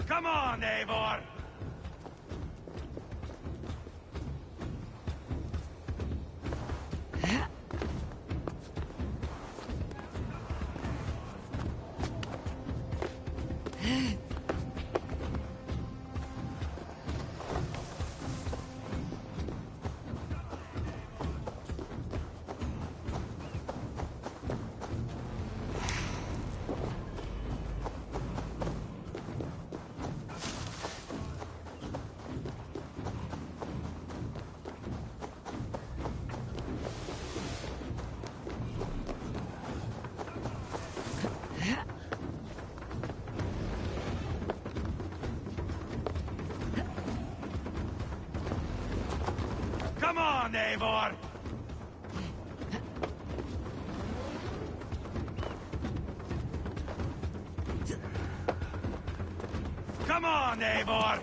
Come on, Eivor! Come on, Eivor! Come on, Eivor!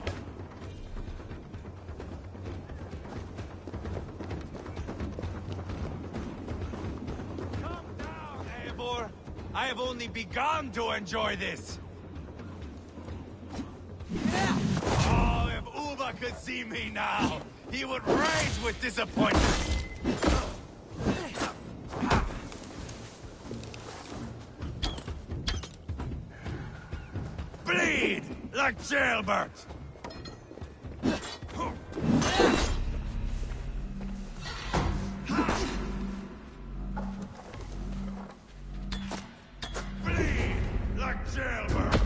Come down, Eivor! I have only begun to enjoy this! Oh, if Uba could see me now, he would rage with disappointment! Bleed like jailbirds! Bleed like jailbirds!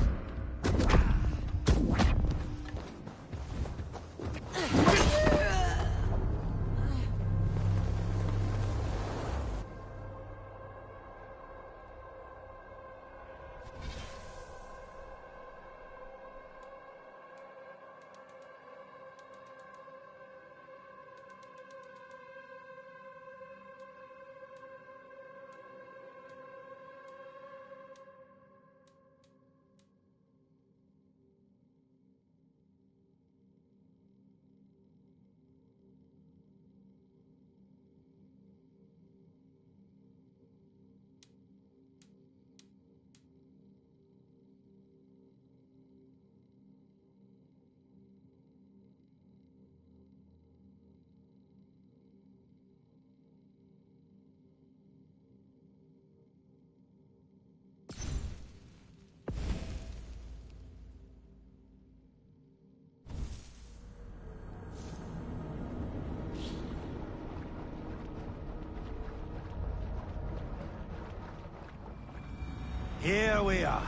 Here we are.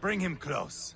Bring him close.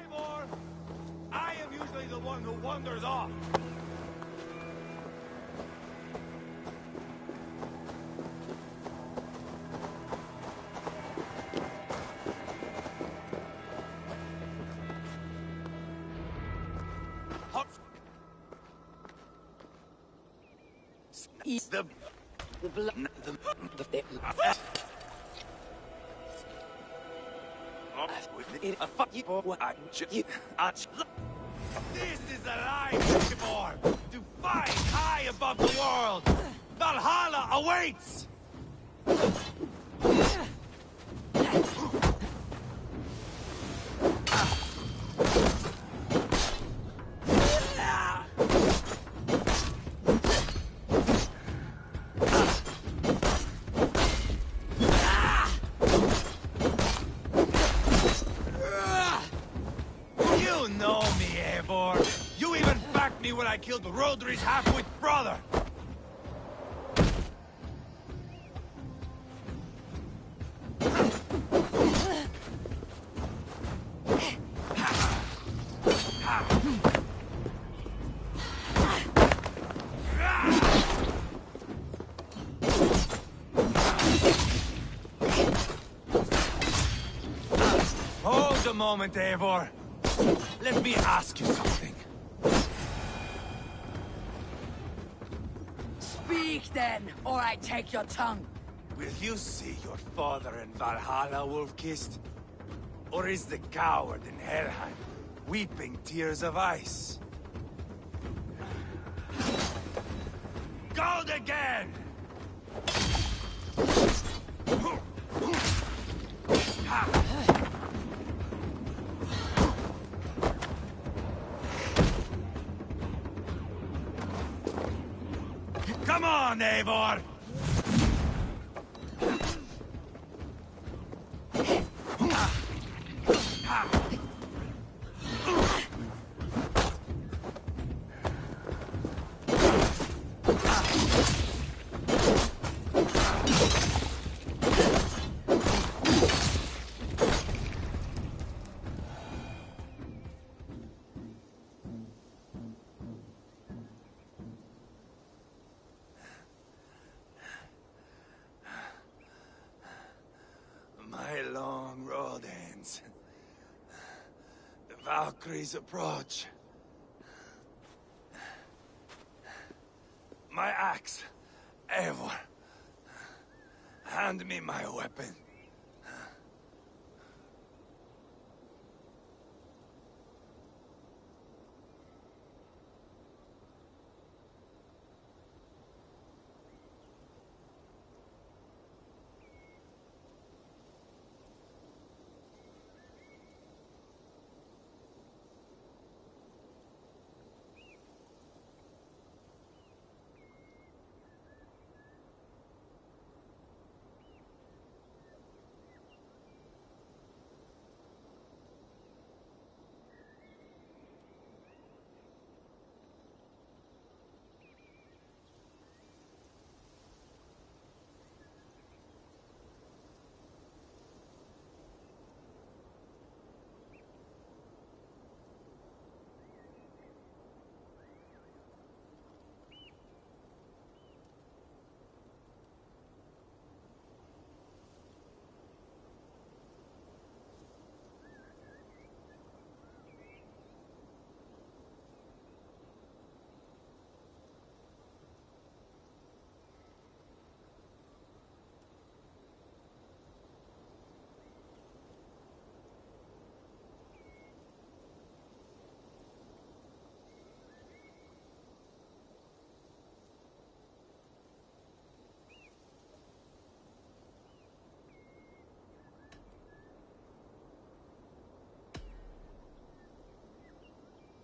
Eivor! I am usually the one who wanders off. The blood. This is a life, Eivor! To fight high above the world! Valhalla awaits! You know me, Eivor. You even backed me when I killed Rodri's half-wit brother. a moment, Eivor. Let me ask you something. Speak then, or I take your tongue. Will you see your father in Valhalla, Wolf-Kissed? Or is the coward in Helheim weeping tears of ice? Gold again! Come on, Eivor! My long road ends. The Valkyries approach. My axe, Eivor. Hand me my weapon.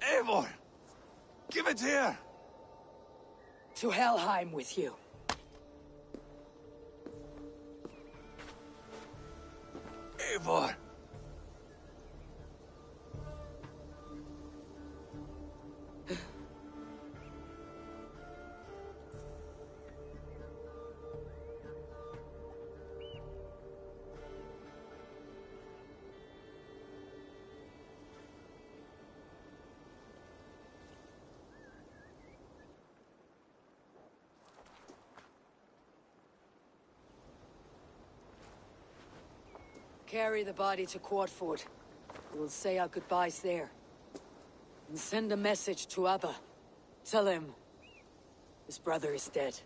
Eivor! Give it here! To Helheim with you. Eivor! Carry the body to Quartford. We'll say our goodbyes there. And send a message to Abba. Tell him his brother is dead.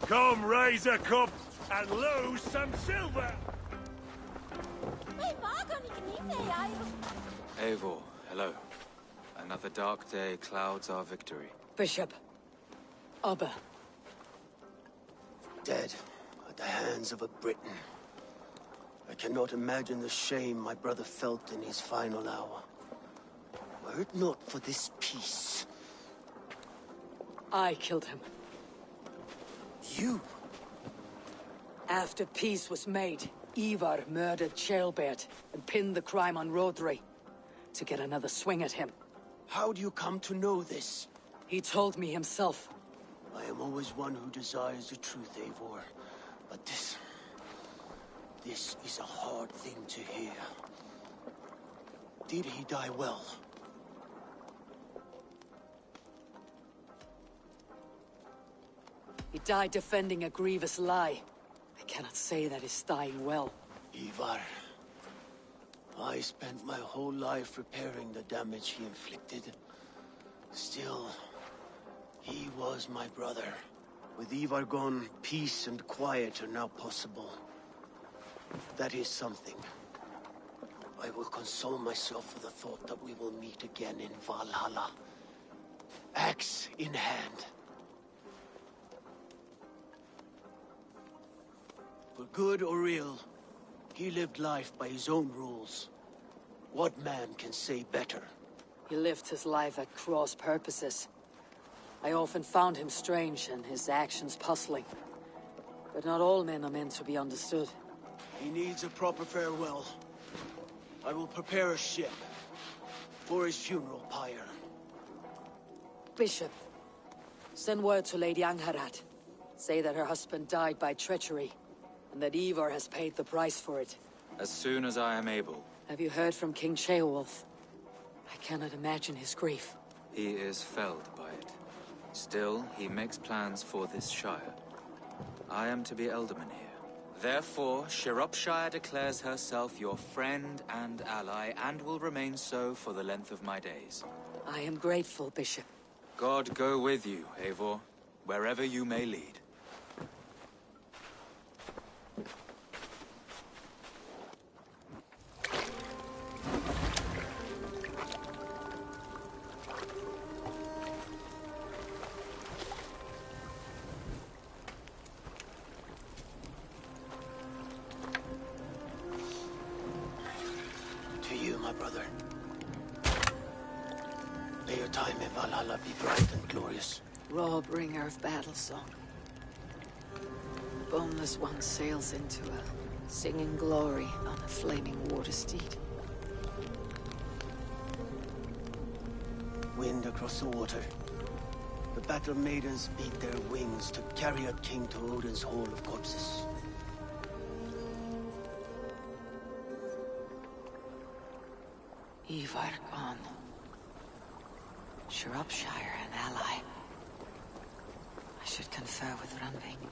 Come raise a cup and lose some silver! Eivor, hello. Another dark day clouds our victory. Bishop. Abba. Dead at the hands of a Briton. I cannot imagine the shame my brother felt in his final hour. Were it not for this peace... I killed him. You? After peace was made, Ivar murdered Ceolbert and pinned the crime on Rodri to get another swing at him. How do you come to know this? He told me himself. I am always one who desires the truth, Eivor. But this is a hard thing to hear. Did he die well? He died defending a grievous lie. I cannot say that is dying well. Ivar, I spent my whole life repairing the damage he inflicted. Still, he was my brother. With Ivar gone, peace and quiet are now possible. That is something. I will console myself with the thought that we will meet again in Valhalla. Axe in hand. For good or ill, he lived life by his own rules. What man can say better? He lived his life at cross purposes. I often found him strange and his actions puzzling. But not all men are meant to be understood. He needs a proper farewell. I will prepare a ship for his funeral pyre. Bishop, send word to Lady Angharad. Say that her husband died by treachery, and that Ivar has paid the price for it. As soon as I am able. Have you heard from King Ceolwulf? I cannot imagine his grief. He is felled by it. Still, he makes plans for this shire. I am to be Elderman here. Therefore, Shropshire declares herself your friend and ally, and will remain so for the length of my days. I am grateful, Bishop. God go with you, Eivor, wherever you may lead. To you, my brother. May your time in Valhalla be bright and glorious. Raw bringer of battle song. Boneless one sails into a singing glory on a flaming water steed. Wind across the water. The battle maidens beat their wings to carry a king to Odin's Hall of Corpses. Ivar gone. Shropshire an ally. I should confer with Randving.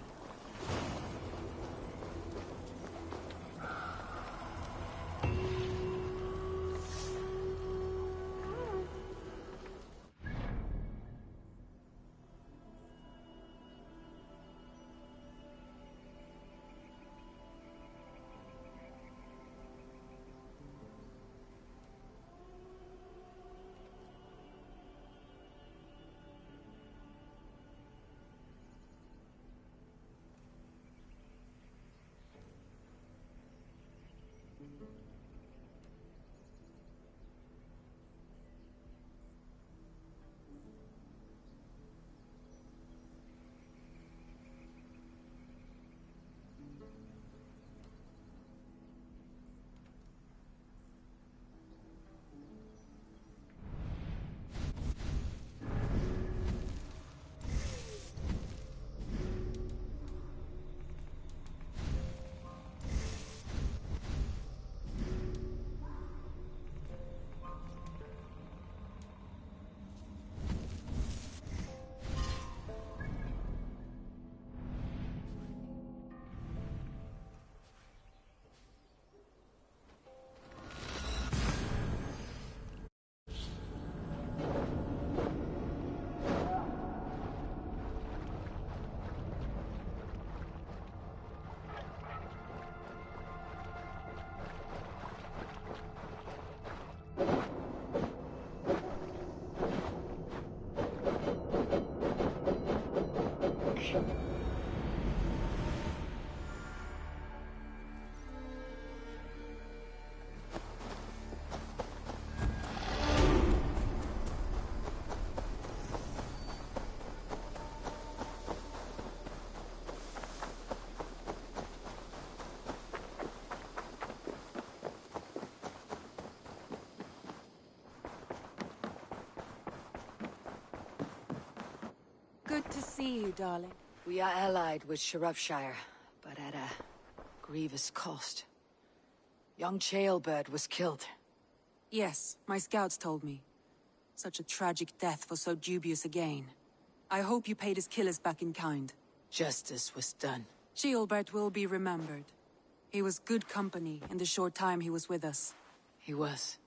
Good to see you, darling. We are allied with Shropshire, but at a grievous cost. Young Chaelbert was killed. Yes, my scouts told me. Such a tragic death for so dubious a gain. I hope you paid his killers back in kind. Justice was done. Chaelbert will be remembered. He was good company in the short time he was with us. He was.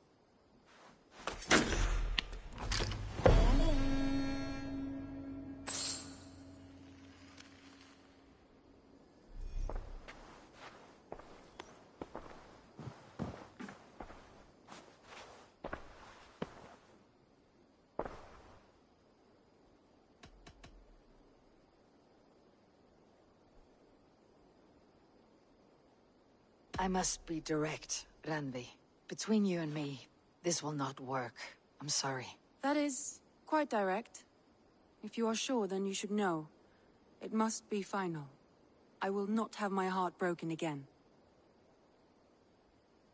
I must be direct, Randvi. Between you and me, this will not work. I'm sorry. That is quite direct. If you are sure, then you should know. It must be final. I will not have my heart broken again.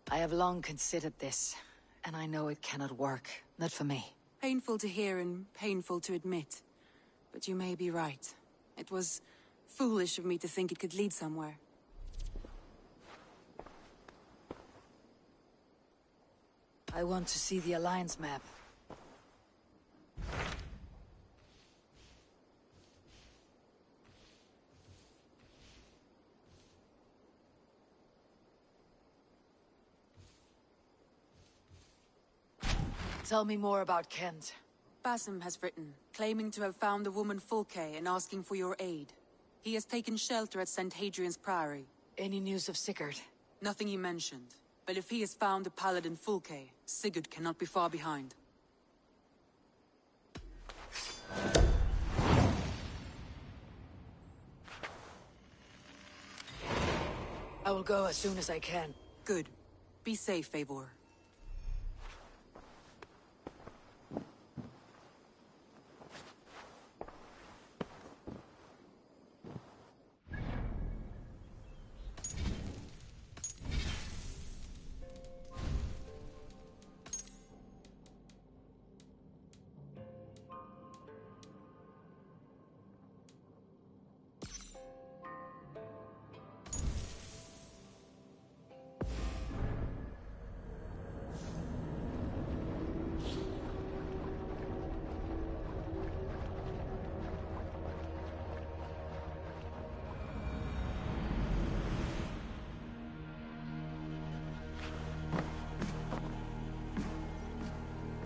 I have long considered this, and I know it cannot work. Not for me. Painful to hear and painful to admit. But you may be right. It was foolish of me to think it could lead somewhere. I want to see the Alliance map. Tell me more about Kent. Basim has written, claiming to have found the woman Fulke and asking for your aid. He has taken shelter at St. Hadrian's Priory. Any news of Sigurd? Nothing he mentioned. But if he has found the paladin Fulke, Sigurd cannot be far behind. I will go as soon as I can. Good. Be safe, Eivor.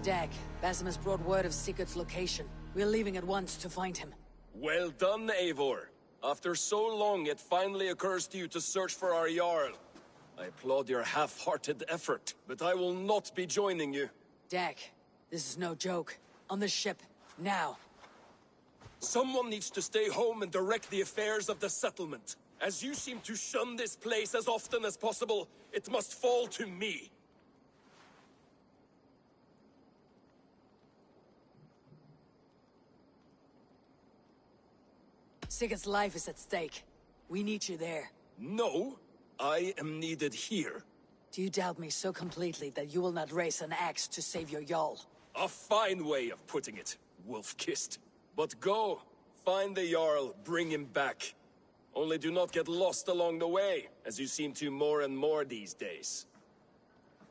Dag, Basim has brought word of Sigurd's location. We're leaving at once to find him. Well done, Eivor. After so long, it finally occurs to you to search for our Jarl. I applaud your half-hearted effort, but I will not be joining you. Dag, this is no joke. On the ship, now. Someone needs to stay home and direct the affairs of the settlement. As you seem to shun this place as often as possible, it must fall to me. Sigurd's life is at stake. We need you there. No, I am needed here. Do you doubt me so completely that you will not raise an axe to save your Jarl? A fine way of putting it, wolf-kissed. But go, find the Jarl, bring him back. Only do not get lost along the way, as you seem to more and more these days.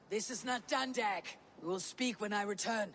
This is not done, Dag. We will speak when I return.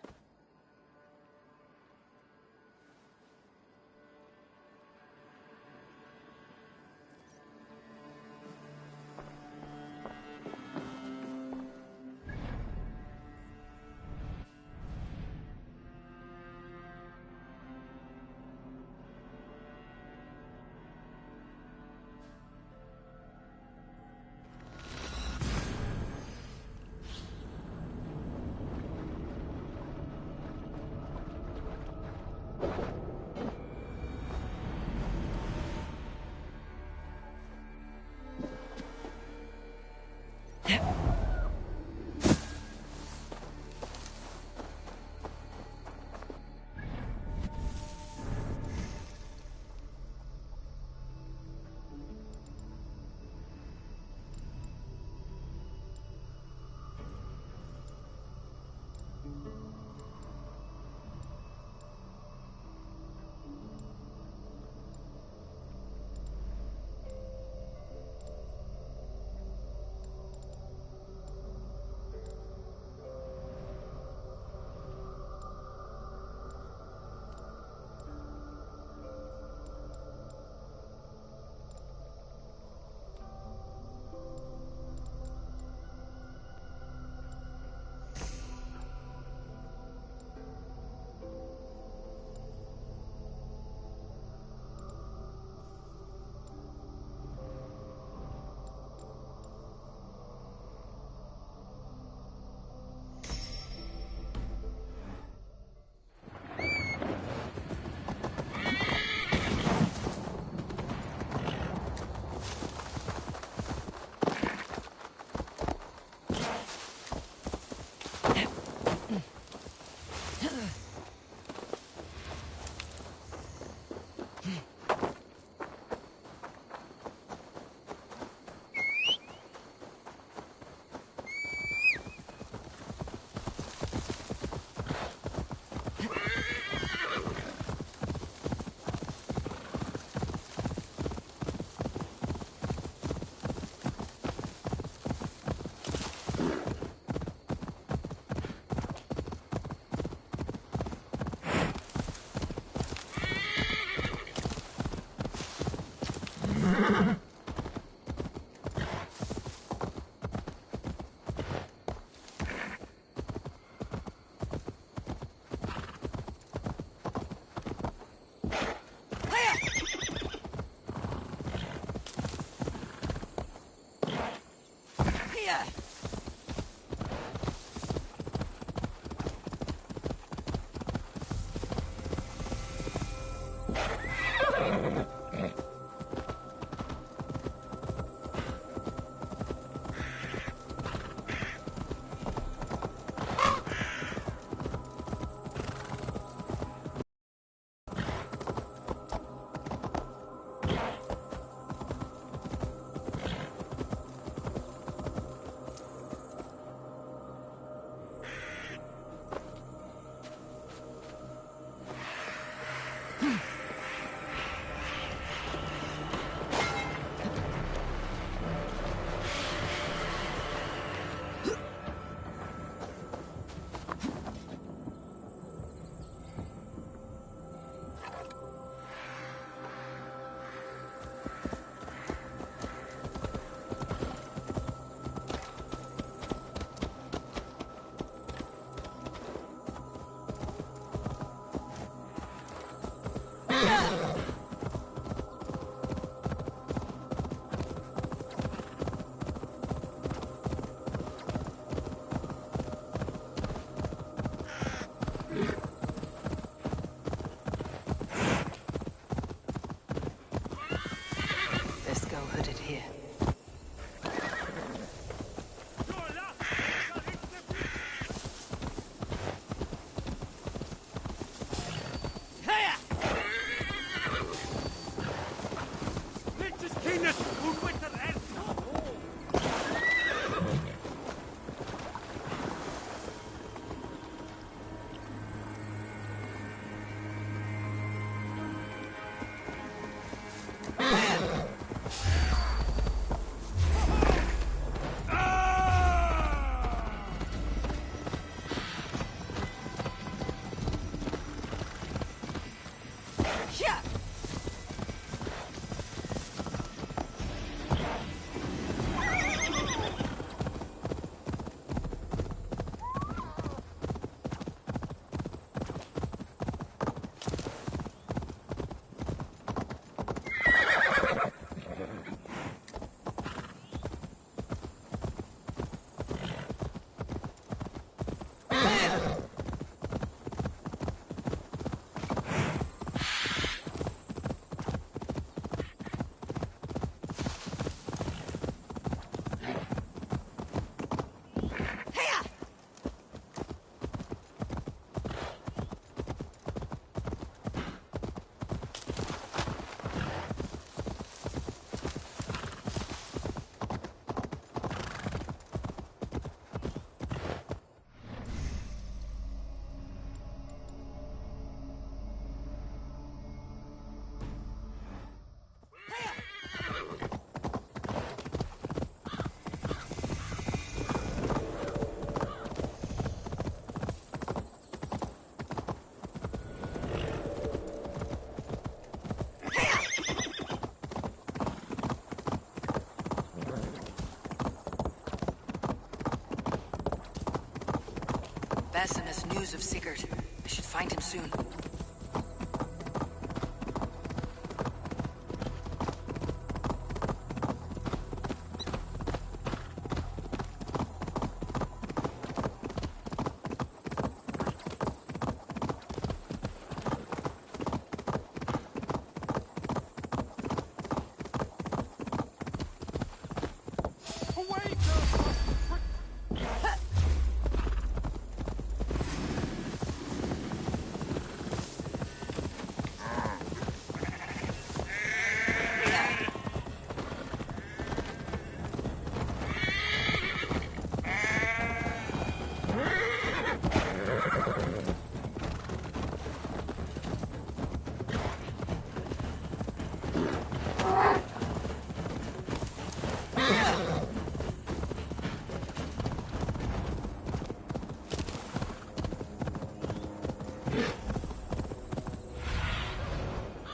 Basim has news of Sigurd. I should find him soon.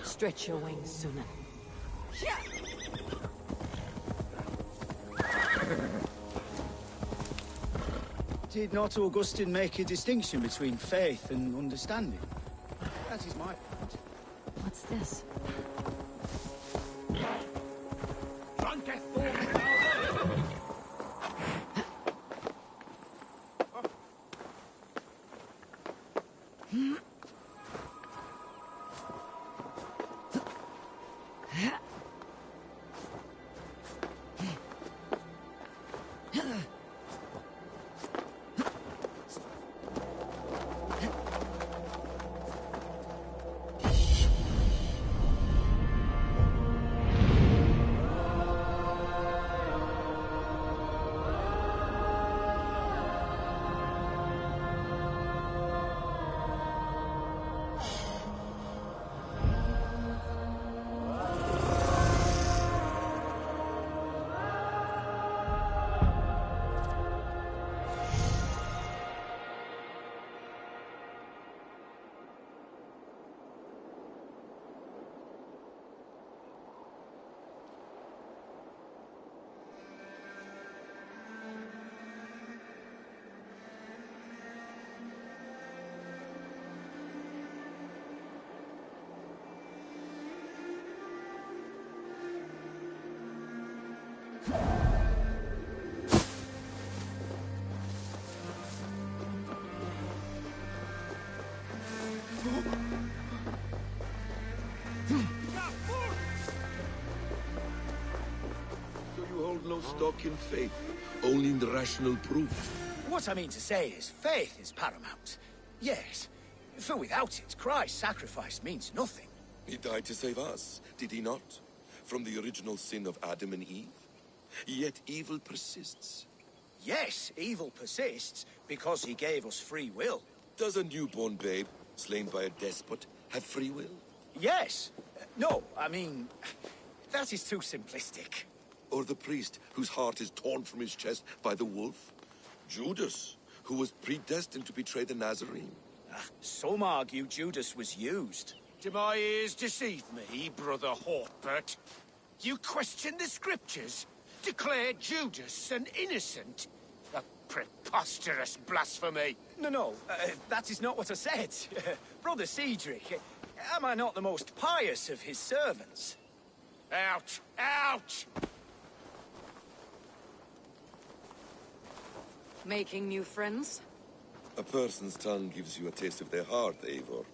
Stretch your wings, Sunan. Did not Augustine make a distinction between faith and understanding? That is my point. What's this? So you hold no stock in faith, only in the rational proof. What I mean to say is, faith is paramount. Yes, for without it, Christ's sacrifice means nothing. He died to save us, did he not? From the original sin of Adam and Eve? Yet evil persists. Yes, evil persists because he gave us free will. Does a newborn babe, slain by a despot, have free will? Yes. No, I mean, that is too simplistic. Or the priest whose heart is torn from his chest by the wolf? Judas, who was predestined to betray the Nazarene? Some argue Judas was used. Do my ears deceive me, Brother Hawkbert? You question the scriptures? Declare Judas an innocent? A preposterous blasphemy! No, that is not what I said. Brother Cedric, am I not the most pious of his servants? Out! Out! Making new friends? A person's tongue gives you a taste of their heart, Eivor.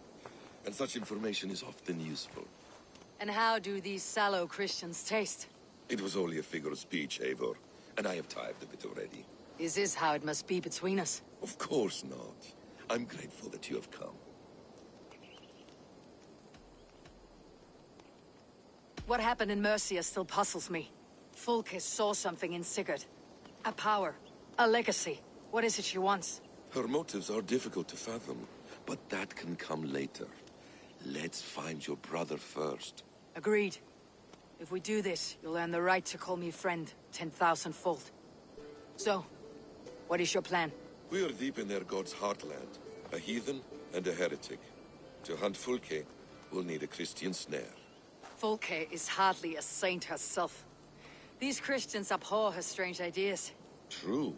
And such information is often useful. And how do these sallow Christians taste? It was only a figure of speech, Eivor. And I have tired of it already. Is this how it must be between us? Of course not. I'm grateful that you have come. What happened in Mercia still puzzles me. Fulke saw something in Sigurd. A power. A legacy. What is it she wants? Her motives are difficult to fathom, but that can come later. Let's find your brother first. Agreed. If we do this, you'll earn the right to call me friend, 10,000-fold. So, what is your plan? We are deep in their god's heartland. A heathen and a heretic. To hunt Fulke, we'll need a Christian snare. Fulke is hardly a saint herself. These Christians abhor her strange ideas. True.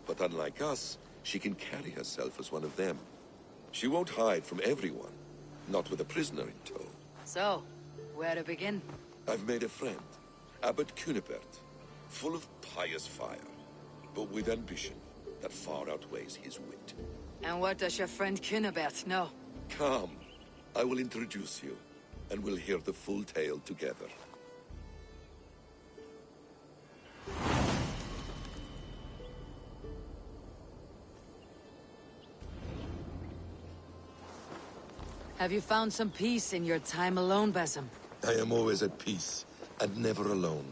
But unlike us, she can carry herself as one of them. She won't hide from everyone. Not with a prisoner in tow. So, where to begin? I've made a friend. Abbot Cunibert. Full of pious fire. But with ambition that far outweighs his wit. And what does your friend Cunibert know? Come. I will introduce you. And we'll hear the full tale together. Have you found some peace in your time alone, Basim? I am always at peace, and never alone.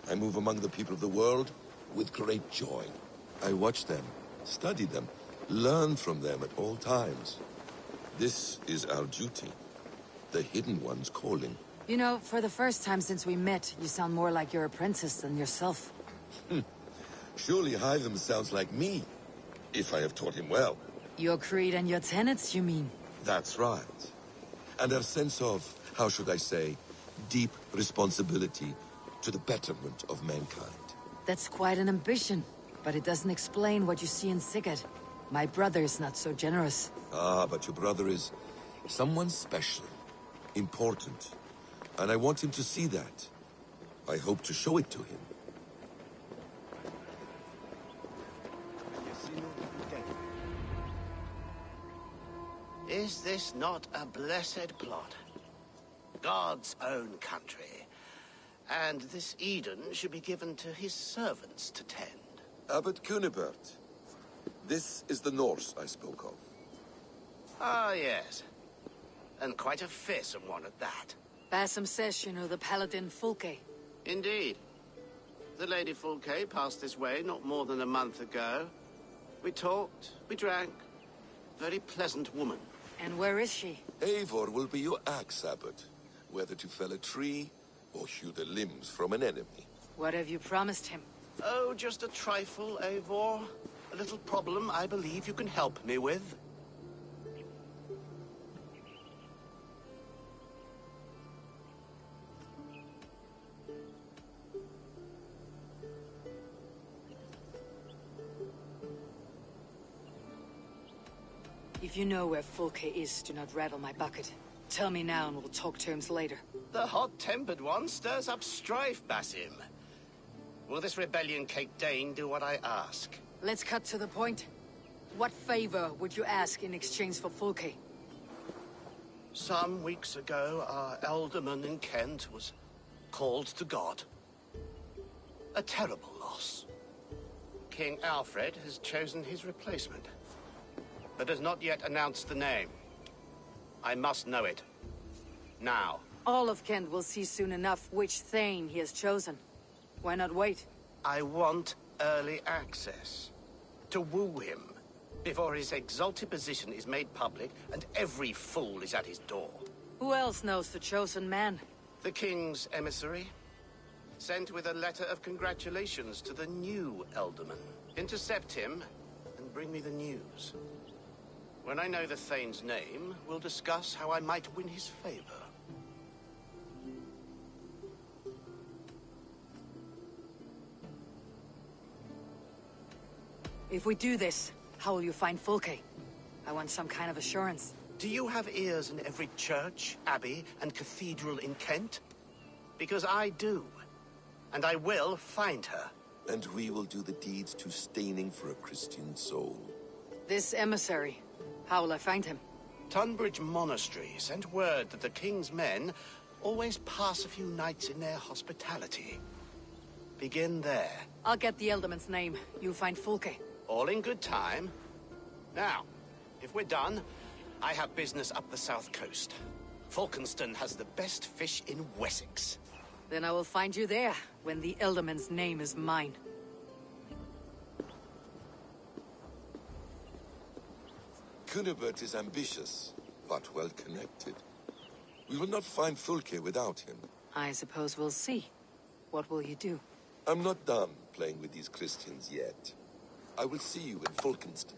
I move among the people of the world with great joy. I watch them, study them, learn from them at all times. This is our duty. The Hidden One's calling. You know, for the first time since we met, you sound more like your apprentice than yourself. Surely Hytham sounds like me, if I have taught him well. Your creed and your tenets, you mean? That's right. And our sense of, how should I say, deep responsibility to the betterment of mankind. That's quite an ambition, but it doesn't explain what you see in Sigurd. My brother is not so generous. Ah, but your brother is someone special, important, and I want him to see that. I hope to show it to him. Is this not a blessed plot? God's own country. And this Eden should be given to his servants to tend. Abbot Cunibert. This is the Norse I spoke of. Ah, yes. And quite a fearsome one at that. Basim says you know the paladin Fulke. Indeed. The Lady Fulke passed this way not more than a month ago. We talked, we drank. Very pleasant woman. And where is she? Eivor will be your axe, Abbot. Whether to fell a tree or hew the limbs from an enemy. What have you promised him? Oh, just a trifle, Eivor. A little problem I believe you can help me with. If you know where Fulke is, do not rattle my bucket. Tell me now and we'll talk terms later. The hot-tempered one stirs up strife, Basim. Will this rebellion Cape Dane do what I ask? Let's cut to the point. What favor would you ask in exchange for Fulke? Some weeks ago, our alderman in Kent was called to God. A terrible loss. King Alfred has chosen his replacement, but has not yet announced the name. I must know it. Now. All of Kent will see soon enough which Thane he has chosen. Why not wait? I want early access. To woo him, before his exalted position is made public and every fool is at his door. Who else knows the chosen man? The king's emissary. Sent with a letter of congratulations to the new alderman. Intercept him and bring me the news. When I know the Thane's name, we'll discuss how I might win his favor. If we do this, how will you find Fulke? I want some kind of assurance. Do you have ears in every church, abbey, and cathedral in Kent? Because I do. And I will find her. And we will do the deeds to staining for a Christian soul. This emissary, how will I find him? Tunbridge Monastery sent word that the king's men always pass a few nights in their hospitality. Begin there. I'll get the Elderman's name. You find Fulke. All in good time. Now, if we're done, I have business up the south coast. Falkenston has the best fish in Wessex. Then I will find you there, when the Elderman's name is mine. Cunibert is ambitious, but well-connected. We will not find Fulke without him. I suppose we'll see. What will you do? I'm not done playing with these Christians yet. I will see you in Falkenston.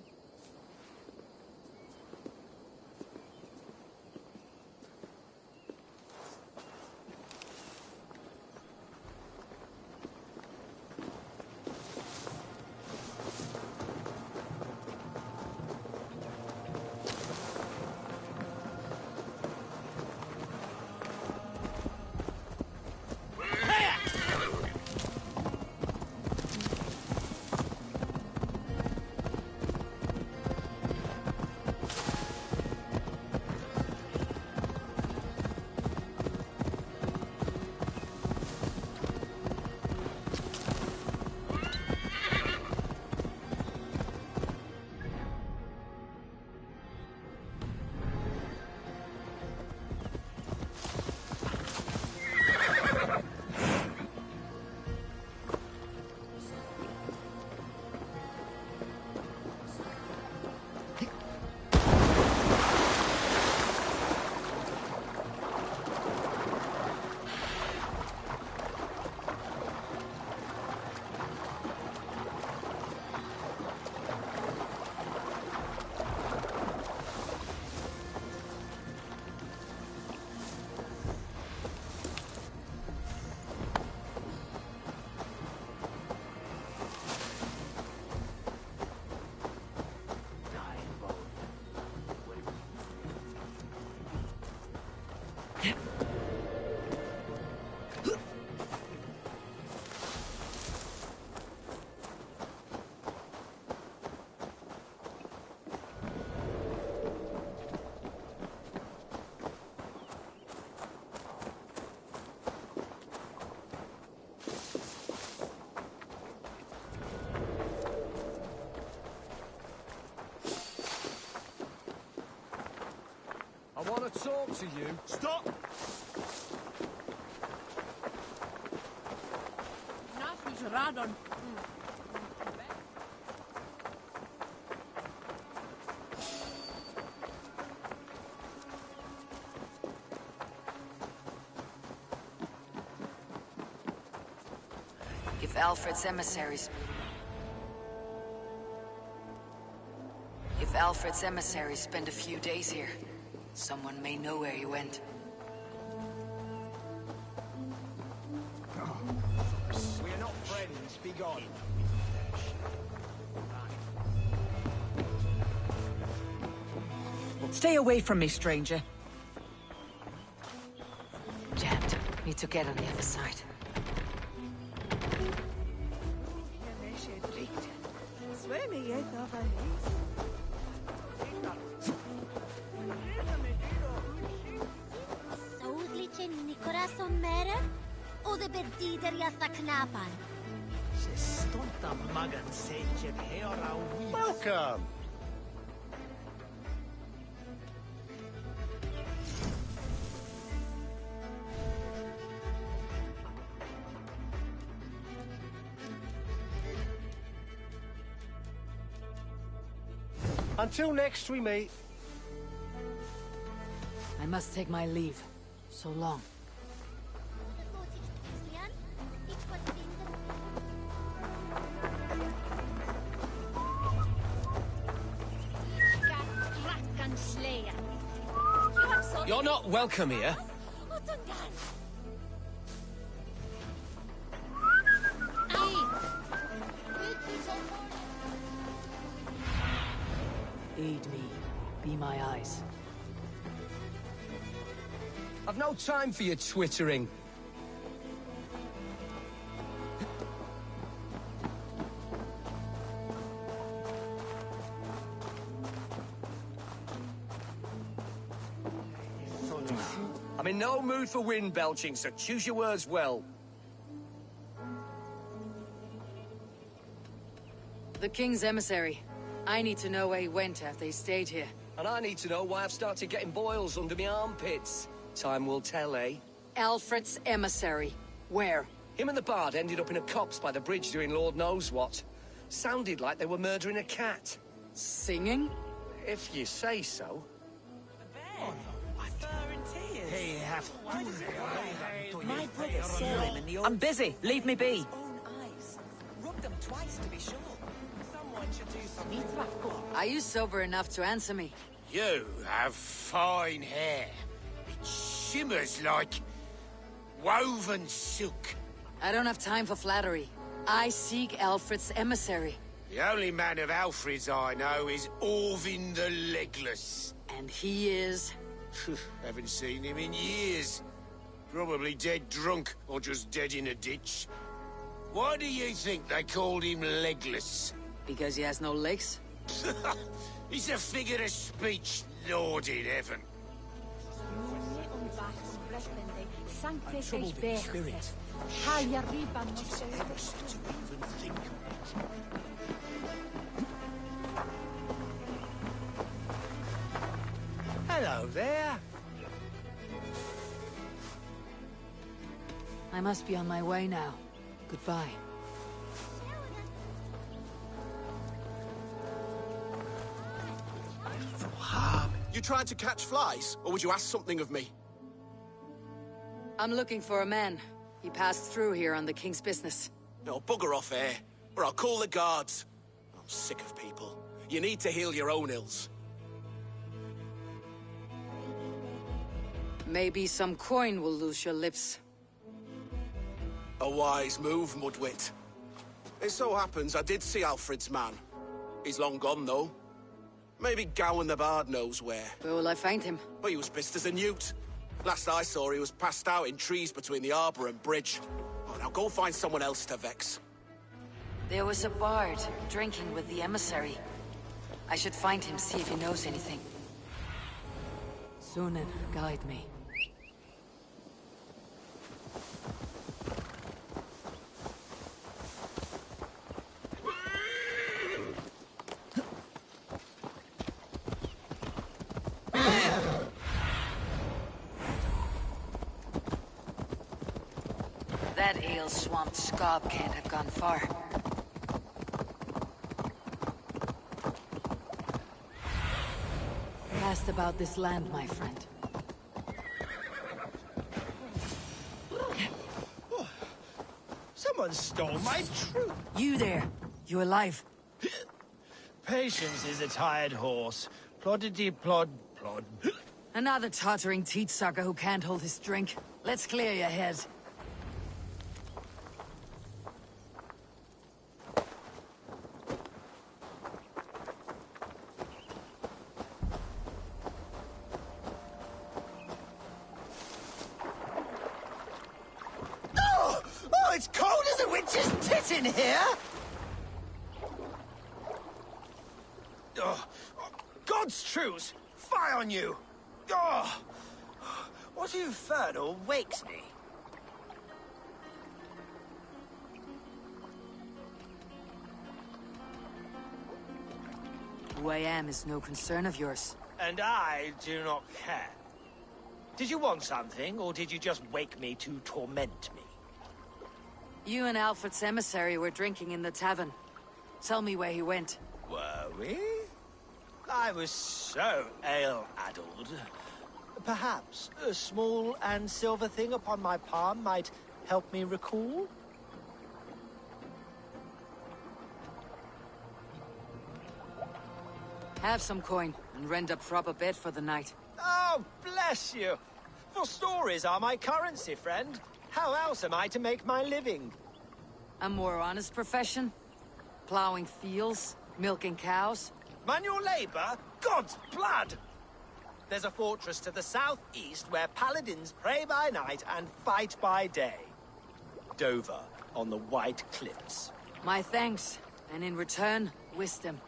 talk to you. Stop! Nachricht Radon. If Alfred's emissaries... If Alfred's emissaries spend a few days here, someone may know where he went. We're not friends, be gone. Stay away from me, stranger. Jammed. Need to get on the other side. Welcome. Until next we meet. I must take my leave. So long. You're not welcome here. Aid me. Be my eyes. I've no time for your twittering. I'm in no mood for wind belching, so choose your words well. The King's emissary. I need to know where he went after he stayed here. And I need to know why I've started getting boils under my armpits. Time will tell, eh? Alfred's emissary. Where? Him and the bard ended up in a copse by the bridge doing Lord knows what. Sounded like they were murdering a cat. Singing? If you say so. My brother saw him in the old... I'm busy. Leave me be. Rub them twice to be sure. Someone should do something. Are you sober enough to answer me? You have fine hair. It shimmers like woven silk. I don't have time for flattery. I seek Alfred's emissary. The only man of Alfred's I know is Orvin the Legless. And he is? Haven't seen him in years. Probably dead drunk, or just dead in a ditch. Why do you think they called him Legless? Because he has no legs? He's a figure of speech, Lord in heaven. I'm troubled in spirit. Just ever set to even think of it. Hello there. I must be on my way now. Goodbye. You tried to catch flies, or would you ask something of me? I'm looking for a man. He passed through here on the King's business. No, bugger off here, or I'll call the guards. I'm sick of people. You need to heal your own ills. Maybe some coin will loose your lips. A wise move, Mudwit. It so happens I did see Alfred's man. He's long gone, though. Maybe Gowan the Bard knows where. Where will I find him? Well, he was pissed as a newt. Last I saw, he was passed out in trees between the arbor and bridge. Oh, now go find someone else to vex. There was a bard drinking with the emissary. I should find him, see if he knows anything. Sunan, guide me. ale-swamped scab can't have gone far. Asked about this land, my friend. Someone stole my troop. You there. You alive? Patience is a tired horse. Ploddity plod plod. Another tottering teat sucker who can't hold his drink. Let's clear your head. Oh, it's cold as a witch's tit in here! Oh, God's truce! Fie on you! Oh, what infernal wakes me? Who I am is no concern of yours. And I do not care. Did you want something, or did you just wake me to torment me? You and Alfred's emissary were drinking in the tavern. Tell me where he went. Were we? I was so ale-addled. Perhaps a small and silver thing upon my palm might help me recall? Have some coin, and rent a proper bed for the night. Oh, bless you! For stories are my currency, friend. How else am I to make my living? A more honest profession? Plowing fields? Milking cows? Manual labor? God's blood! There's a fortress to the southeast where paladins pray by night and fight by day. Dover, on the White Cliffs. My thanks, and in return, wisdom.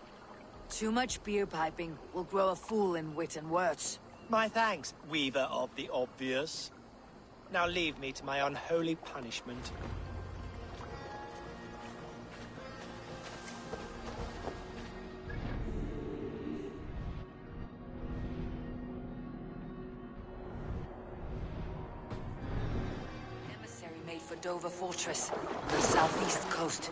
Too much beer piping will grow a fool in wit and words. My thanks, weaver of the obvious. Now leave me to my unholy punishment. Emissary made for Dover Fortress, on the southeast coast.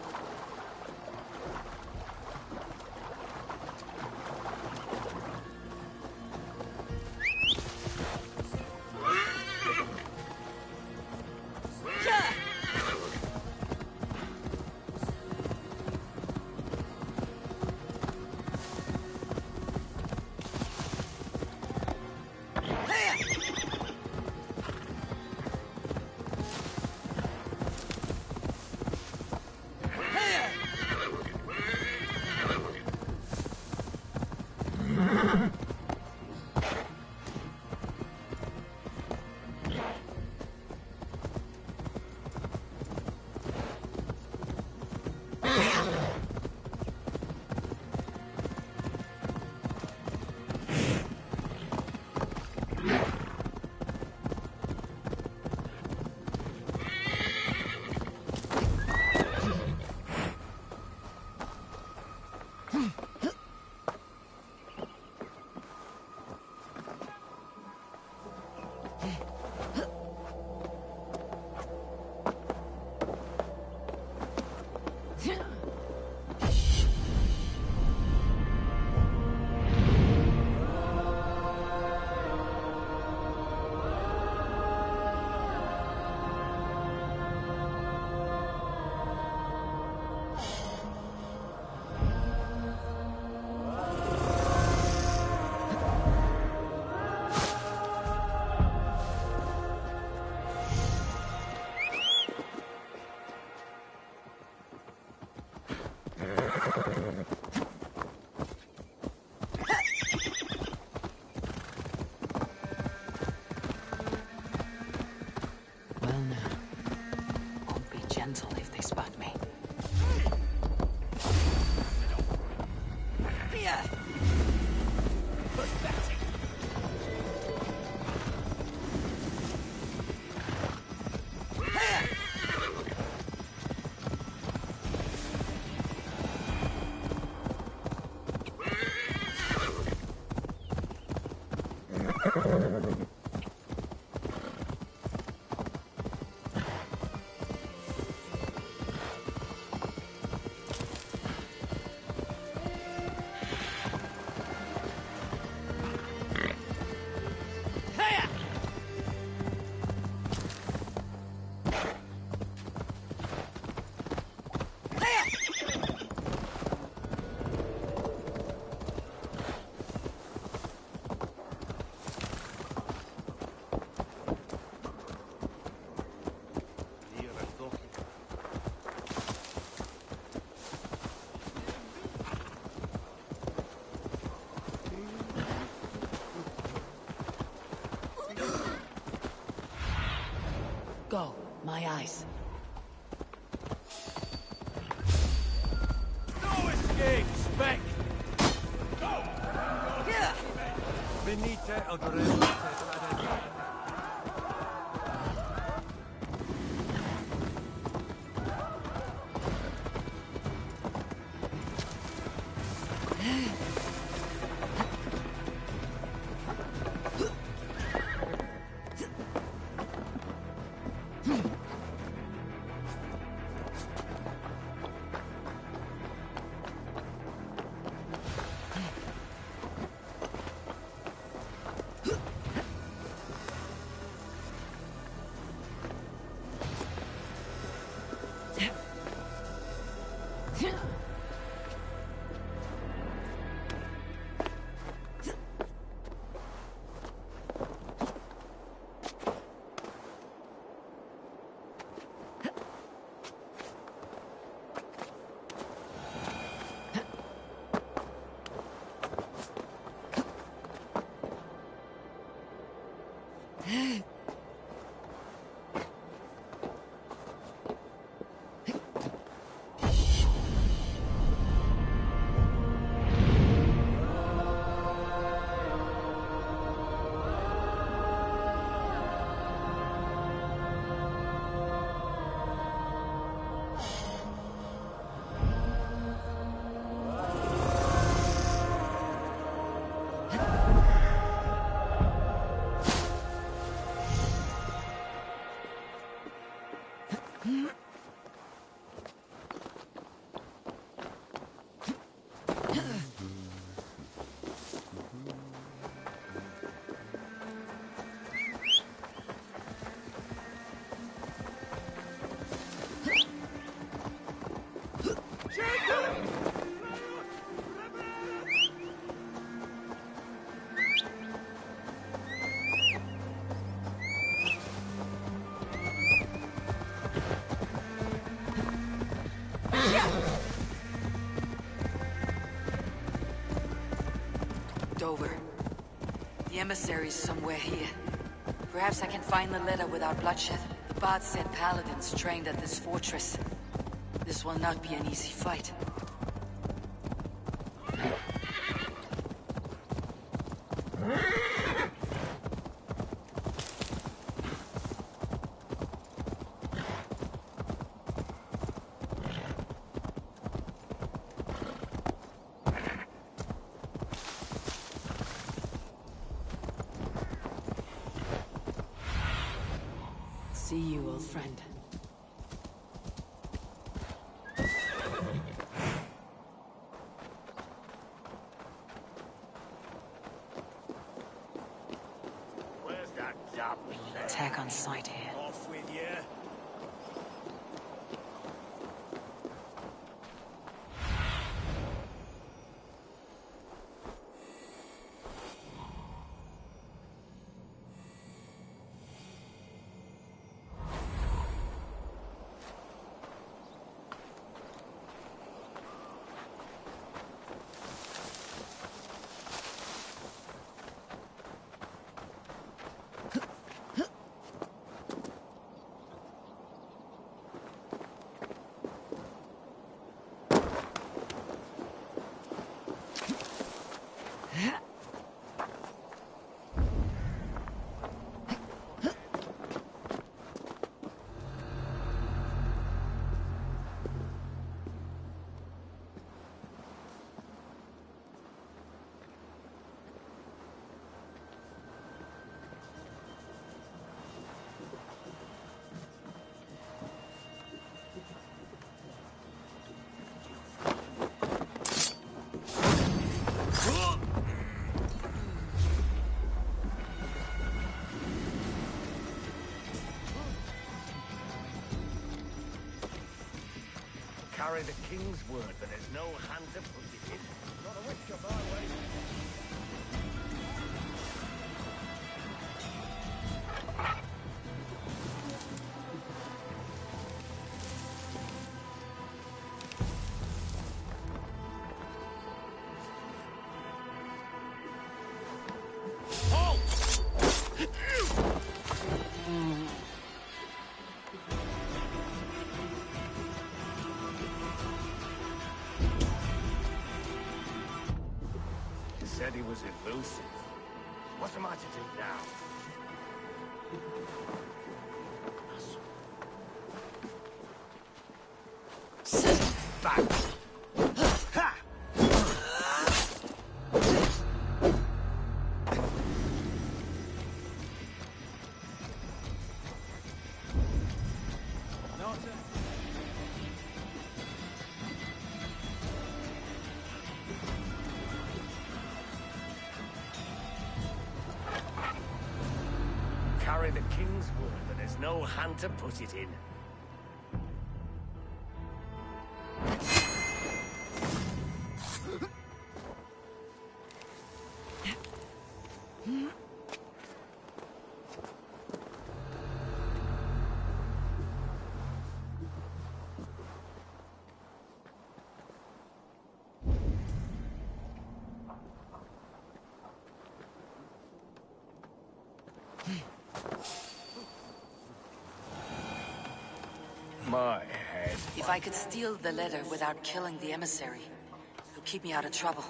Go, my eyes. No escape, Spec! Go! Yeah. Venite odorevole. Dover. The emissary's somewhere here. Perhaps I can find the letter without bloodshed. The bard said paladins trained at this fortress. This will not be an easy fight. See you, old friend. Where's that dump? Attack on sight here. Off with you. Carry the king's word, but there's no hand to put it in. Not a witch of our way. What am I to do now? Back! Ha! Carry the king's wool, but there's no hand to put it in. My head. If I could steal the letter without killing the emissary, it would keep me out of trouble.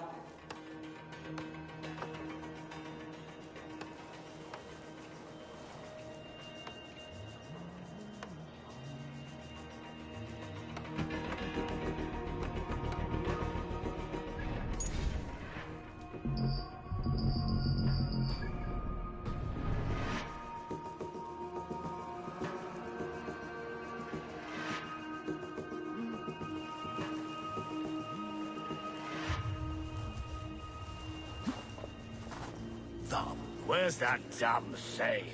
Where's that damn thing?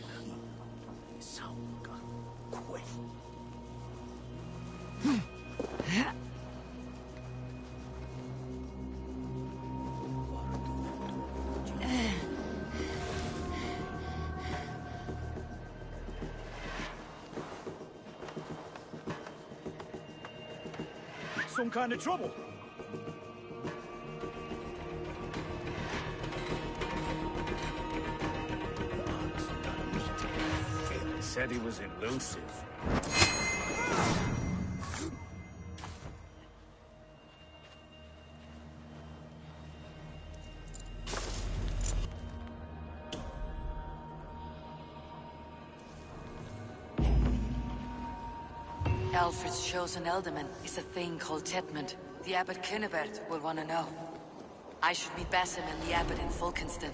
Quit. Some kind of trouble. Said he was elusive. Alfred's chosen ealdorman is a thing called Tetmund. The Abbot Cynibert will want to know. I should meet Basim and the Abbot in Fulkenston.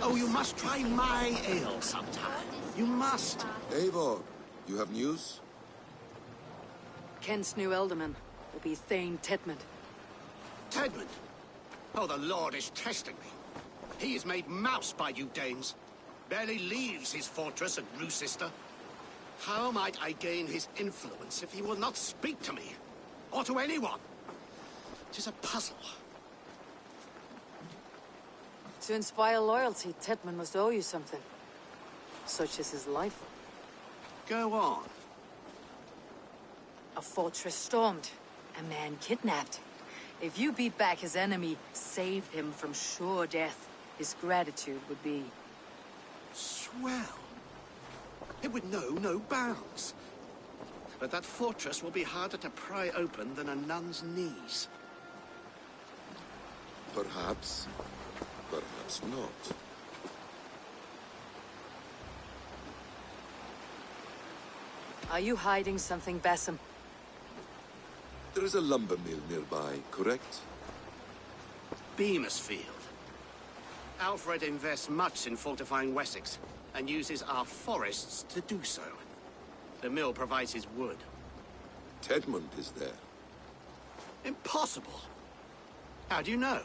Oh, you must try my ale sometime. You must. Eivor, you have news? Kent's new ealdorman will be Thane Tedmund. Tedmund? Oh, the Lord is testing me. He is made mouse by you Danes. Barely leaves his fortress at Roosister. How might I gain his influence if he will not speak to me? Or to anyone? It is a puzzle. To inspire loyalty, Tedmund must owe you something. Such as his life. Go on. A fortress stormed. A man kidnapped. If you beat back his enemy, save him from sure death, his gratitude would be... Swell. It would know no bounds. But that fortress will be harder to pry open than a nun's knees. Perhaps. Perhaps not. Are you hiding something, Basim? There is a lumber mill nearby, correct? Beamisfield. Alfred invests much in fortifying Wessex, and uses our forests to do so. The mill provides his wood. Tedmund is there. Impossible! How do you know?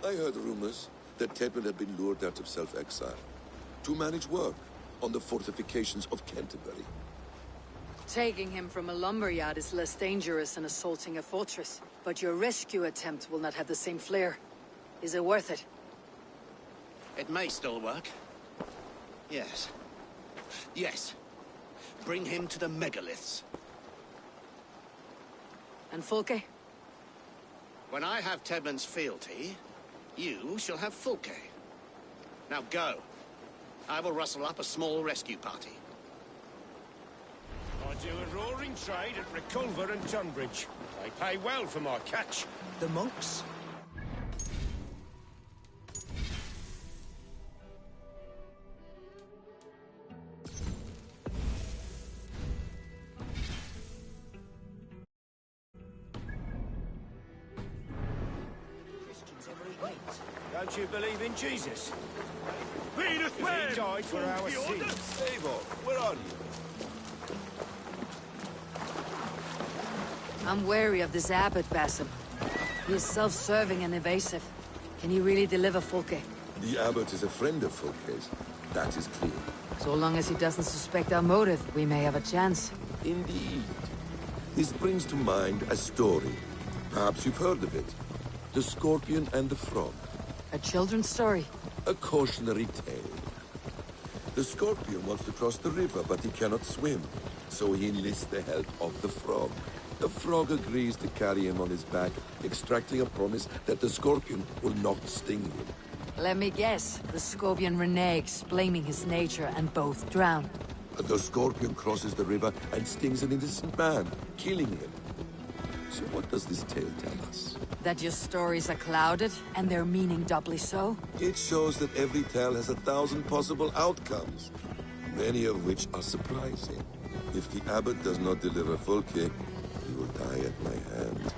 I heard rumors that Tedmund had been lured out of self-exile to manage work on the fortifications of Canterbury. Taking him from a lumberyard is less dangerous than assaulting a fortress. But your rescue attempt will not have the same flair. Is it worth it? It may still work. Yes. Yes. Bring him to the megaliths. And Fulke? When I have Tedmund's fealty, you shall have Fulke. Now go. I will rustle up a small rescue party. I do a roaring trade at Reculver and Tunbridge. They pay well for my catch. The monks? Don't you believe in Jesus? Peter, He died for our sins. Eivor, where are you? I'm wary of this abbot, Basim. He is self-serving and evasive. Can he really deliver Fulke? The abbot is a friend of Fulke's. That is clear. So long as he doesn't suspect our motive, we may have a chance. Indeed. This brings to mind a story. Perhaps you've heard of it. The Scorpion and the Frog. A children's story? A cautionary tale. The Scorpion wants to cross the river, but he cannot swim. So he enlists the help of the Frog. The Frog agrees to carry him on his back, extracting a promise that the Scorpion will not sting him. Let me guess. The Scorpion reneges, blaming his nature, and both drown. The Scorpion crosses the river and stings an innocent man, killing him. So what does this tale tell us? That your stories are clouded, and their meaning doubly so? It shows that every tale has 1,000 possible outcomes, many of which are surprising. If the abbot does not deliver Fulke, he will die at my hand.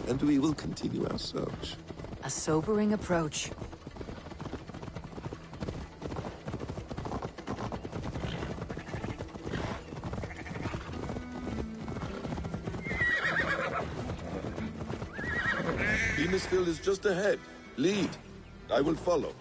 And we will continue our search. A sobering approach. Beamisfield is just ahead. Lead. I will follow.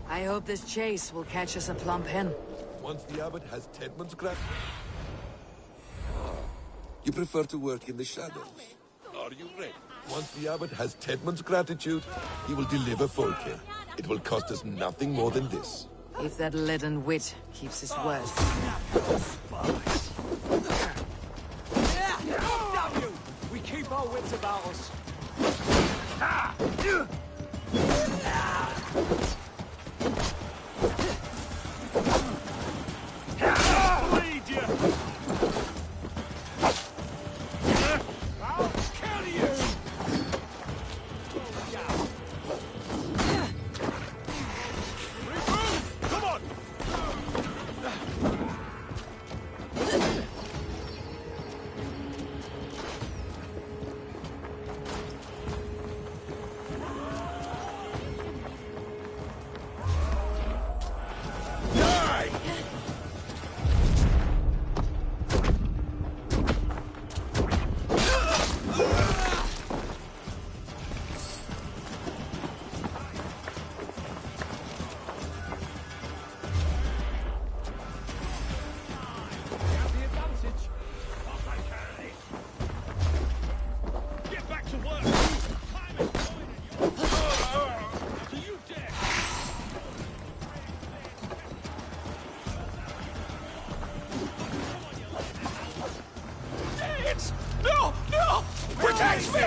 I hope this chase will catch us a plump hen. Once the abbot has Tedmund's grasp... You prefer to work in the shadows. Are you ready? Once the abbot has Tedmund's gratitude, he will deliver Fulke. It will cost us nothing more than this. If that leaden wit keeps his word. Damn you! We keep our wits about us. Bleed you! I'll kill you!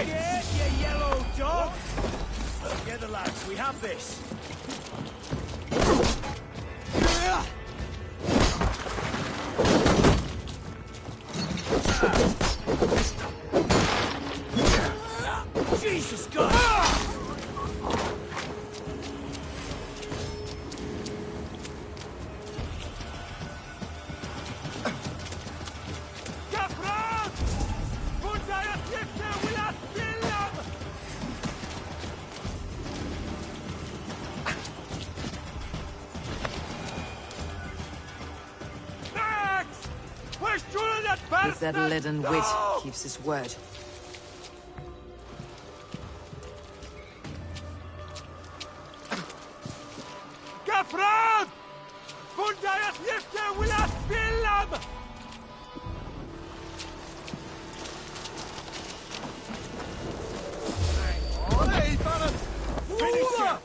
Get you yellow dog! Together, lads, we have this. Jesus God! If that leaden wit keeps his word. Gafran! Fundayat Yifke Wilat Billam! Hey, Bannon! Finish him!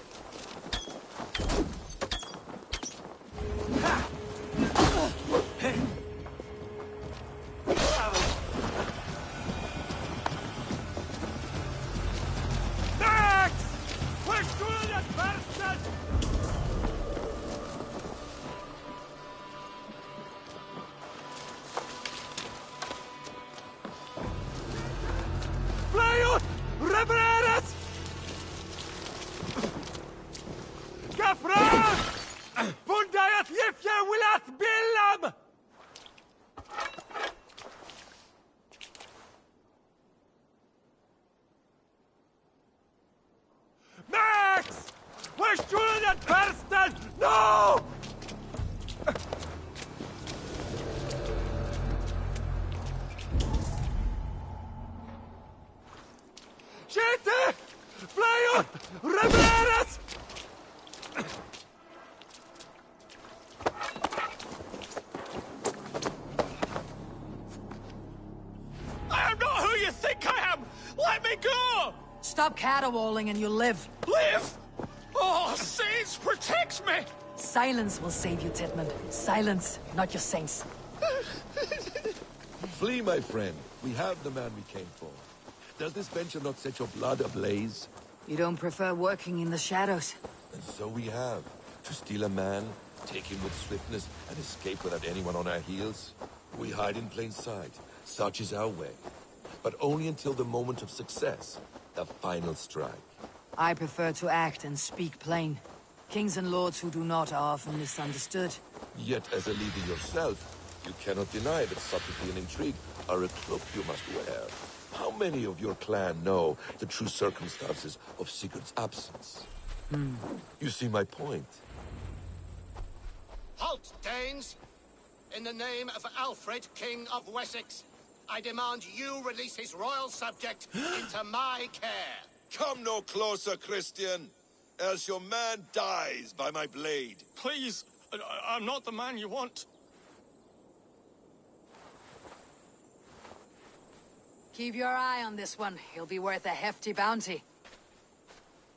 No! Gente! Flyot! Reveres! I am not who you think I am! Let me go! Stop caterwauling and you'll live. Live? Oh, saints, protect me! Silence will save you, Tedmund. Silence, not your saints. Flee, my friend. We have the man we came for. Does this venture not set your blood ablaze? You don't prefer working in the shadows? And so we have. To steal a man, take him with swiftness, and escape without anyone on our heels? We hide in plain sight. Such is our way. But only until the moment of success. The final strike. I prefer to act and speak plain. Kings and lords who do not are often misunderstood. Yet, as a leader yourself, you cannot deny that subtlety and intrigue are a cloak you must wear. How many of your clan know the true circumstances of Sigurd's absence? You see my point. Halt, Danes! In the name of Alfred, King of Wessex, I demand you release his royal subject into my care. Come no closer, Christian, else your man dies by my blade. Please, I'm not the man you want. Keep your eye on this one. He'll be worth a hefty bounty.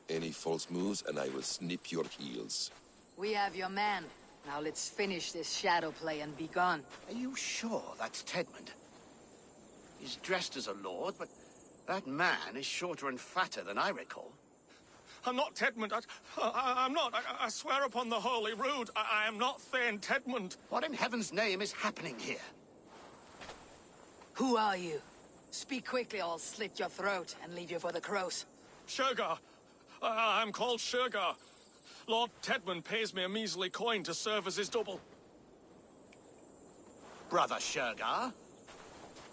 Any false moves, and I will snip your heels. We have your man. Now let's finish this shadow play and be gone. Are you sure that's Tedmund? He's dressed as a lord, but that man is shorter and fatter than I recall. I'm not Tedmund. I'm not. I swear upon the Holy Rood, I am not Thane Tedmund. What in heaven's name is happening here? Who are you? Speak quickly or I'll slit your throat and leave you for the crows. Shergar. I'm called Shergar. Lord Tedmund pays me a measly coin to serve as his double. Brother Shergar?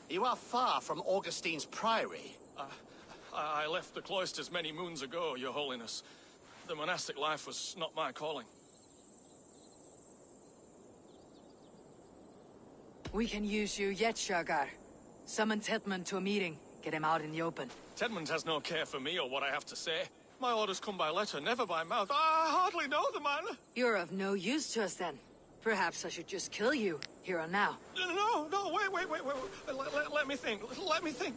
You are far from Augustine's priory. I left the cloisters many moons ago, Your Holiness. The monastic life was not my calling. We can use you yet, Shergar. Summon Tedmund to a meeting. Get him out in the open. Tedmund has no care for me or what I have to say. My orders come by letter, never by mouth. I hardly know the man. You're of no use to us then. Perhaps I should just kill you, here and now. No, wait. Let me think. Let me think.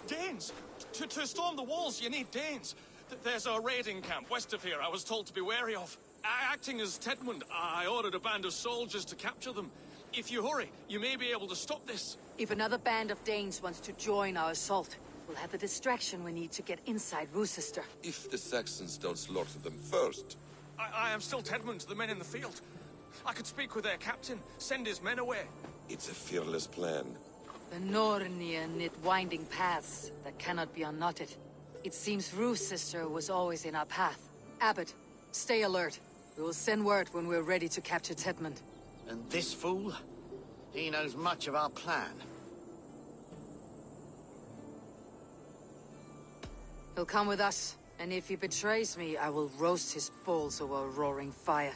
Danes. To storm the walls, you need Danes. There's a raiding camp west of here I was told to be wary of. Acting as Tedmund, I ordered a band of soldiers to capture them. If you hurry, you may be able to stop this. If another band of Danes wants to join our assault, We'll have the distraction we need to get inside Roosester. If the Saxons don't slaughter them first. I am still Tedmund, the men in the field. I could speak with their captain, send his men away. It's a fearless plan. The Nornir knit winding paths that cannot be unknotted. It seems Roosester was always in our path. Abbot, stay alert. We will send word when we're ready to capture Tedmund. And this fool? He knows much of our plan. He'll come with us, and if he betrays me, I will roast his balls over a roaring fire.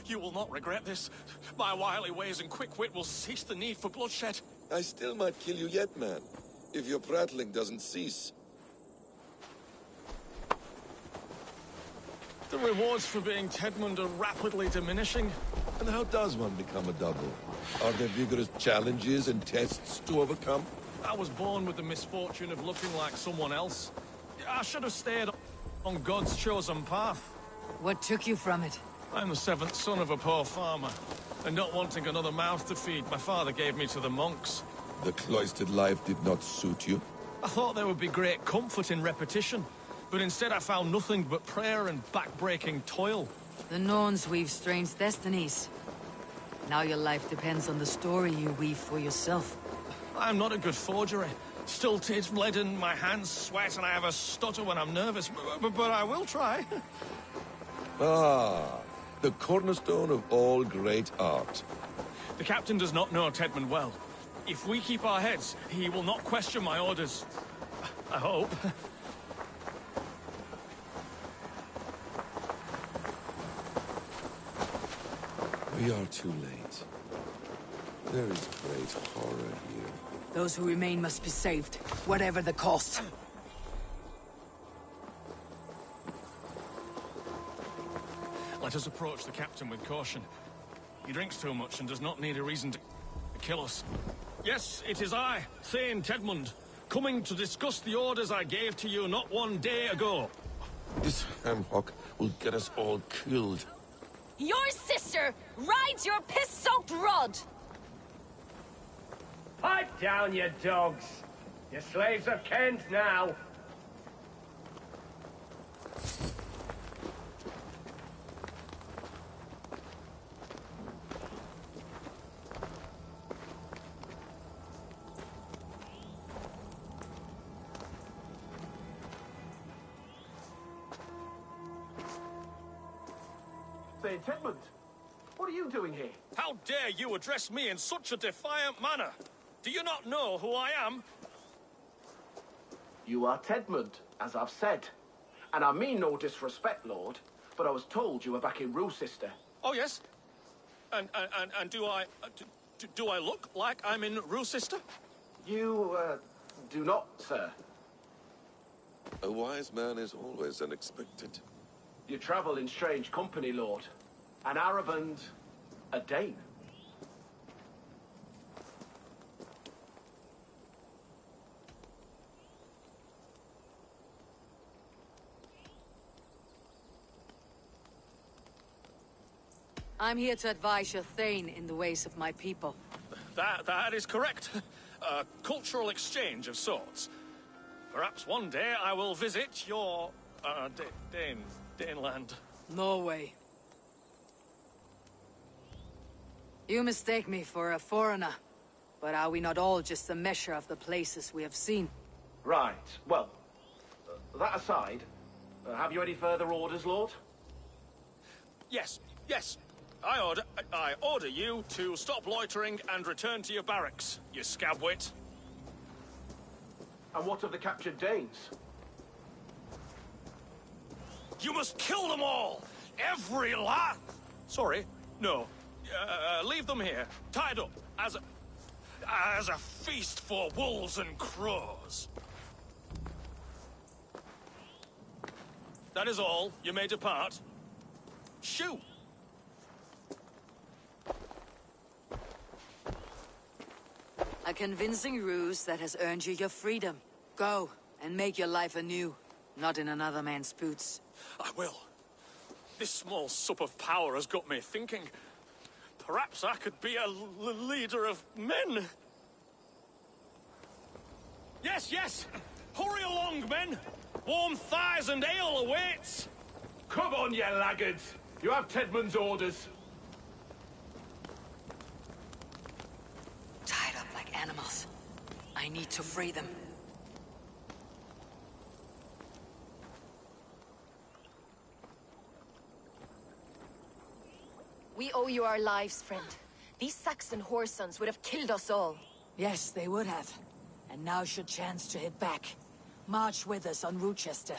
You will not regret this. My wily ways and quick wit will cease the need for bloodshed. I still might kill you yet, man. If your prattling doesn't cease. The rewards for being Tedmund are rapidly diminishing. And how does one become a double? Are there vigorous challenges and tests to overcome? I was born with the misfortune of looking like someone else. I should have stayed on God's chosen path. What took you from it? I'm the seventh son of a poor farmer, and not wanting another mouth to feed, my father gave me to the monks. The cloistered life did not suit you? I thought there would be great comfort in repetition, but instead I found nothing but prayer and back-breaking toil. The Norns weave strange destinies. Now your life depends on the story you weave for yourself. I'm not a good forgery. Stilted, leaden, my hands sweat, and I have a stutter when I'm nervous, but I will try. Ah, the cornerstone of all great art. The captain does not know Tedmund well. If we keep our heads, he will not question my orders. I hope. We are too late. There is great horror here. Those who remain must be saved, whatever the cost. Let us approach the captain with caution. He drinks too much and does not need a reason to kill us. Yes, it is I, Thane Tedmund, coming to discuss the orders I gave to you not one day ago. This hamhock will get us all killed. Your sister rides your piss-soaked rod! Pipe down, you dogs! Your slaves are Kent now! Say, Tedmund, what are you doing here? How dare you address me in such a defiant manner? Do you not know who I am? You are Tedmund, as I've said. And I mean no disrespect, Lord, but I was told you were back in Roosester. Oh, yes? And do I... do I look like I'm in Roosester? You, do not, sir. A wise man is always unexpected. You travel in strange company, Lord. An Arab and a Dane. I'm here to advise your Thane in the ways of my people. That is correct. A cultural exchange of sorts. Perhaps one day I will visit your, Daneland. Norway. You mistake me for a foreigner. But are we not all just a measure of the places we have seen? Right. Well, that aside, have you any further orders, Lord? Yes. I order you to stop loitering and return to your barracks, you scabwit. And what of the captured Danes? You must kill them all! Every last... Sorry, no. Leave them here, tied up, as a feast for wolves and crows. That is all. You may depart. Shoot! A convincing ruse that has earned you your freedom. Go, and make your life anew, not in another man's boots. I will. This small sup of power has got me thinking. Perhaps I could be a leader of men. Yes, yes! Hurry along, men! Warm thighs and ale awaits! Come on, you laggards! You have Tedmund's orders. Tied up like animals. I need to free them. We owe you our lives, friend. These Saxon whoresons would have killed us all. Yes, they would have. And now's your chance to hit back. March with us on Rochester,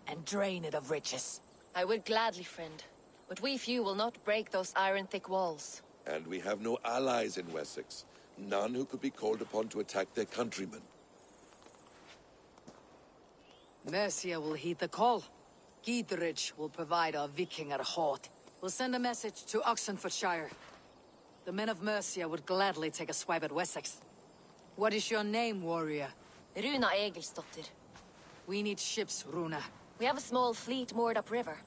and drain it of riches. I would gladly, friend. But we few will not break those iron-thick walls. And we have no allies in Wessex. None who could be called upon to attack their countrymen. Mercia will heed the call. Gidrich will provide our Vikinger Hort. We'll send a message to Oxenfordshire. The men of Mercia would gladly take a swipe at Wessex. What is your name, warrior? Runa Egilsdottir. We need ships, Runa. We have a small fleet moored upriver,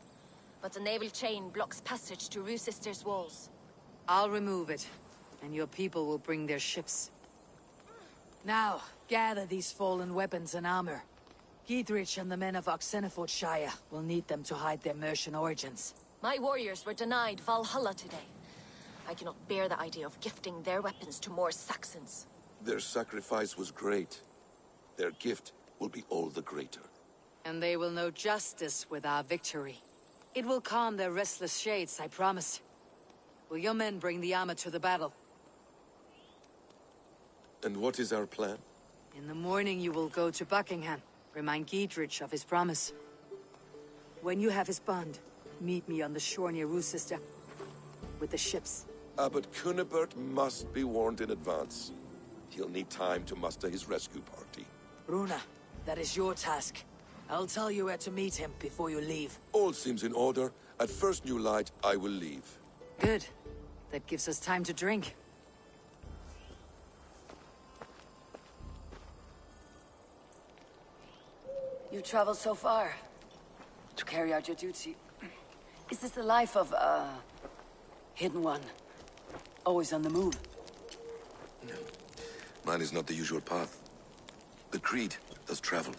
but the naval chain blocks passage to Rochester's walls. I'll remove it, and your people will bring their ships. Now, gather these fallen weapons and armor. Gidrich and the men of Oxenfordshire will need them to hide their Mercian origins. My warriors were denied Valhalla today. I cannot bear the idea of gifting their weapons to more Saxons. Their sacrifice was great. Their gift will be all the greater. And they will know justice with our victory. It will calm their restless shades, I promise. Will your men bring the armor to the battle? And what is our plan? In the morning you will go to Buckingham. Remind Gidrich of his promise. When you have his bond, meet me on the shore near Rochester. With the ships. Abbot Cunibert must be warned in advance. He'll need time to muster his rescue party. Runa, that is your task. I'll tell you where to meet him before you leave. All seems in order. At first new light, I will leave. Good. That gives us time to drink. You traveled so far to carry out your duty. Is this the life of hidden one? Always on the move? No. Mine is not the usual path. The Creed does travel.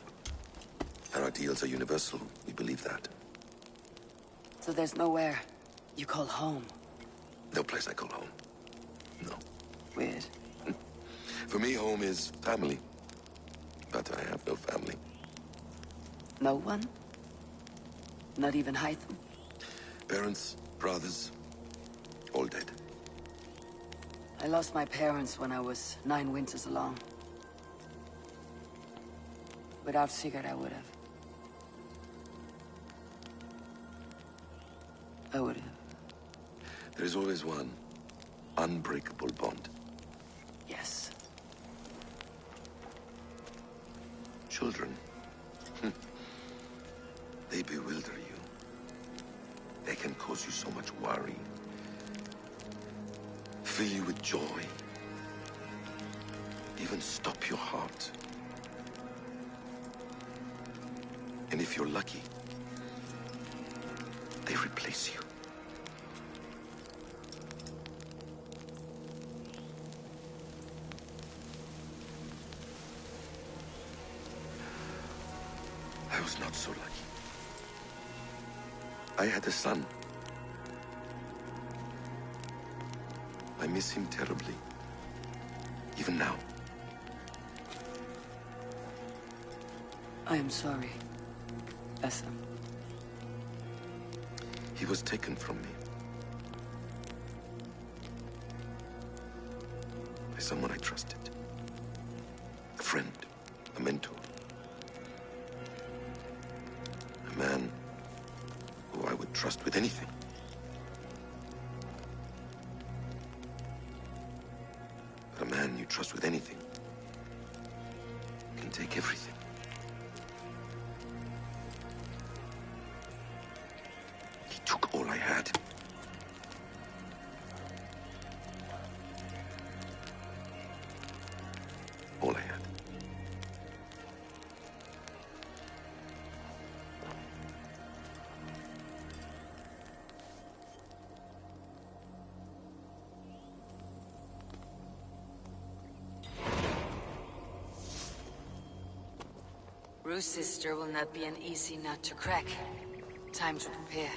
Our ideals are universal. We believe that. So there's nowhere you call home? No place I call home. No. Weird. For me, home is family. But I have no family. No one? Not even Hytham? Parents, brothers, all dead. I lost my parents when I was 9 winters along. Without Sigurd, I would have. There is always one unbreakable bond. Yes. Children. They bewilder you. They can cause you so much worry. Fill you with joy. Even stop your heart. And if you're lucky, they replace you. I was not so lucky. I had a son. I miss him terribly. Even now. I am sorry, Essam. He was taken from me. By someone I trusted. A friend, a mentor. A man who I would trust with anything. But a man you trust with anything can take everything. He took all I had. All I had. Bruce's sister will not be an easy nut to crack. Time to prepare.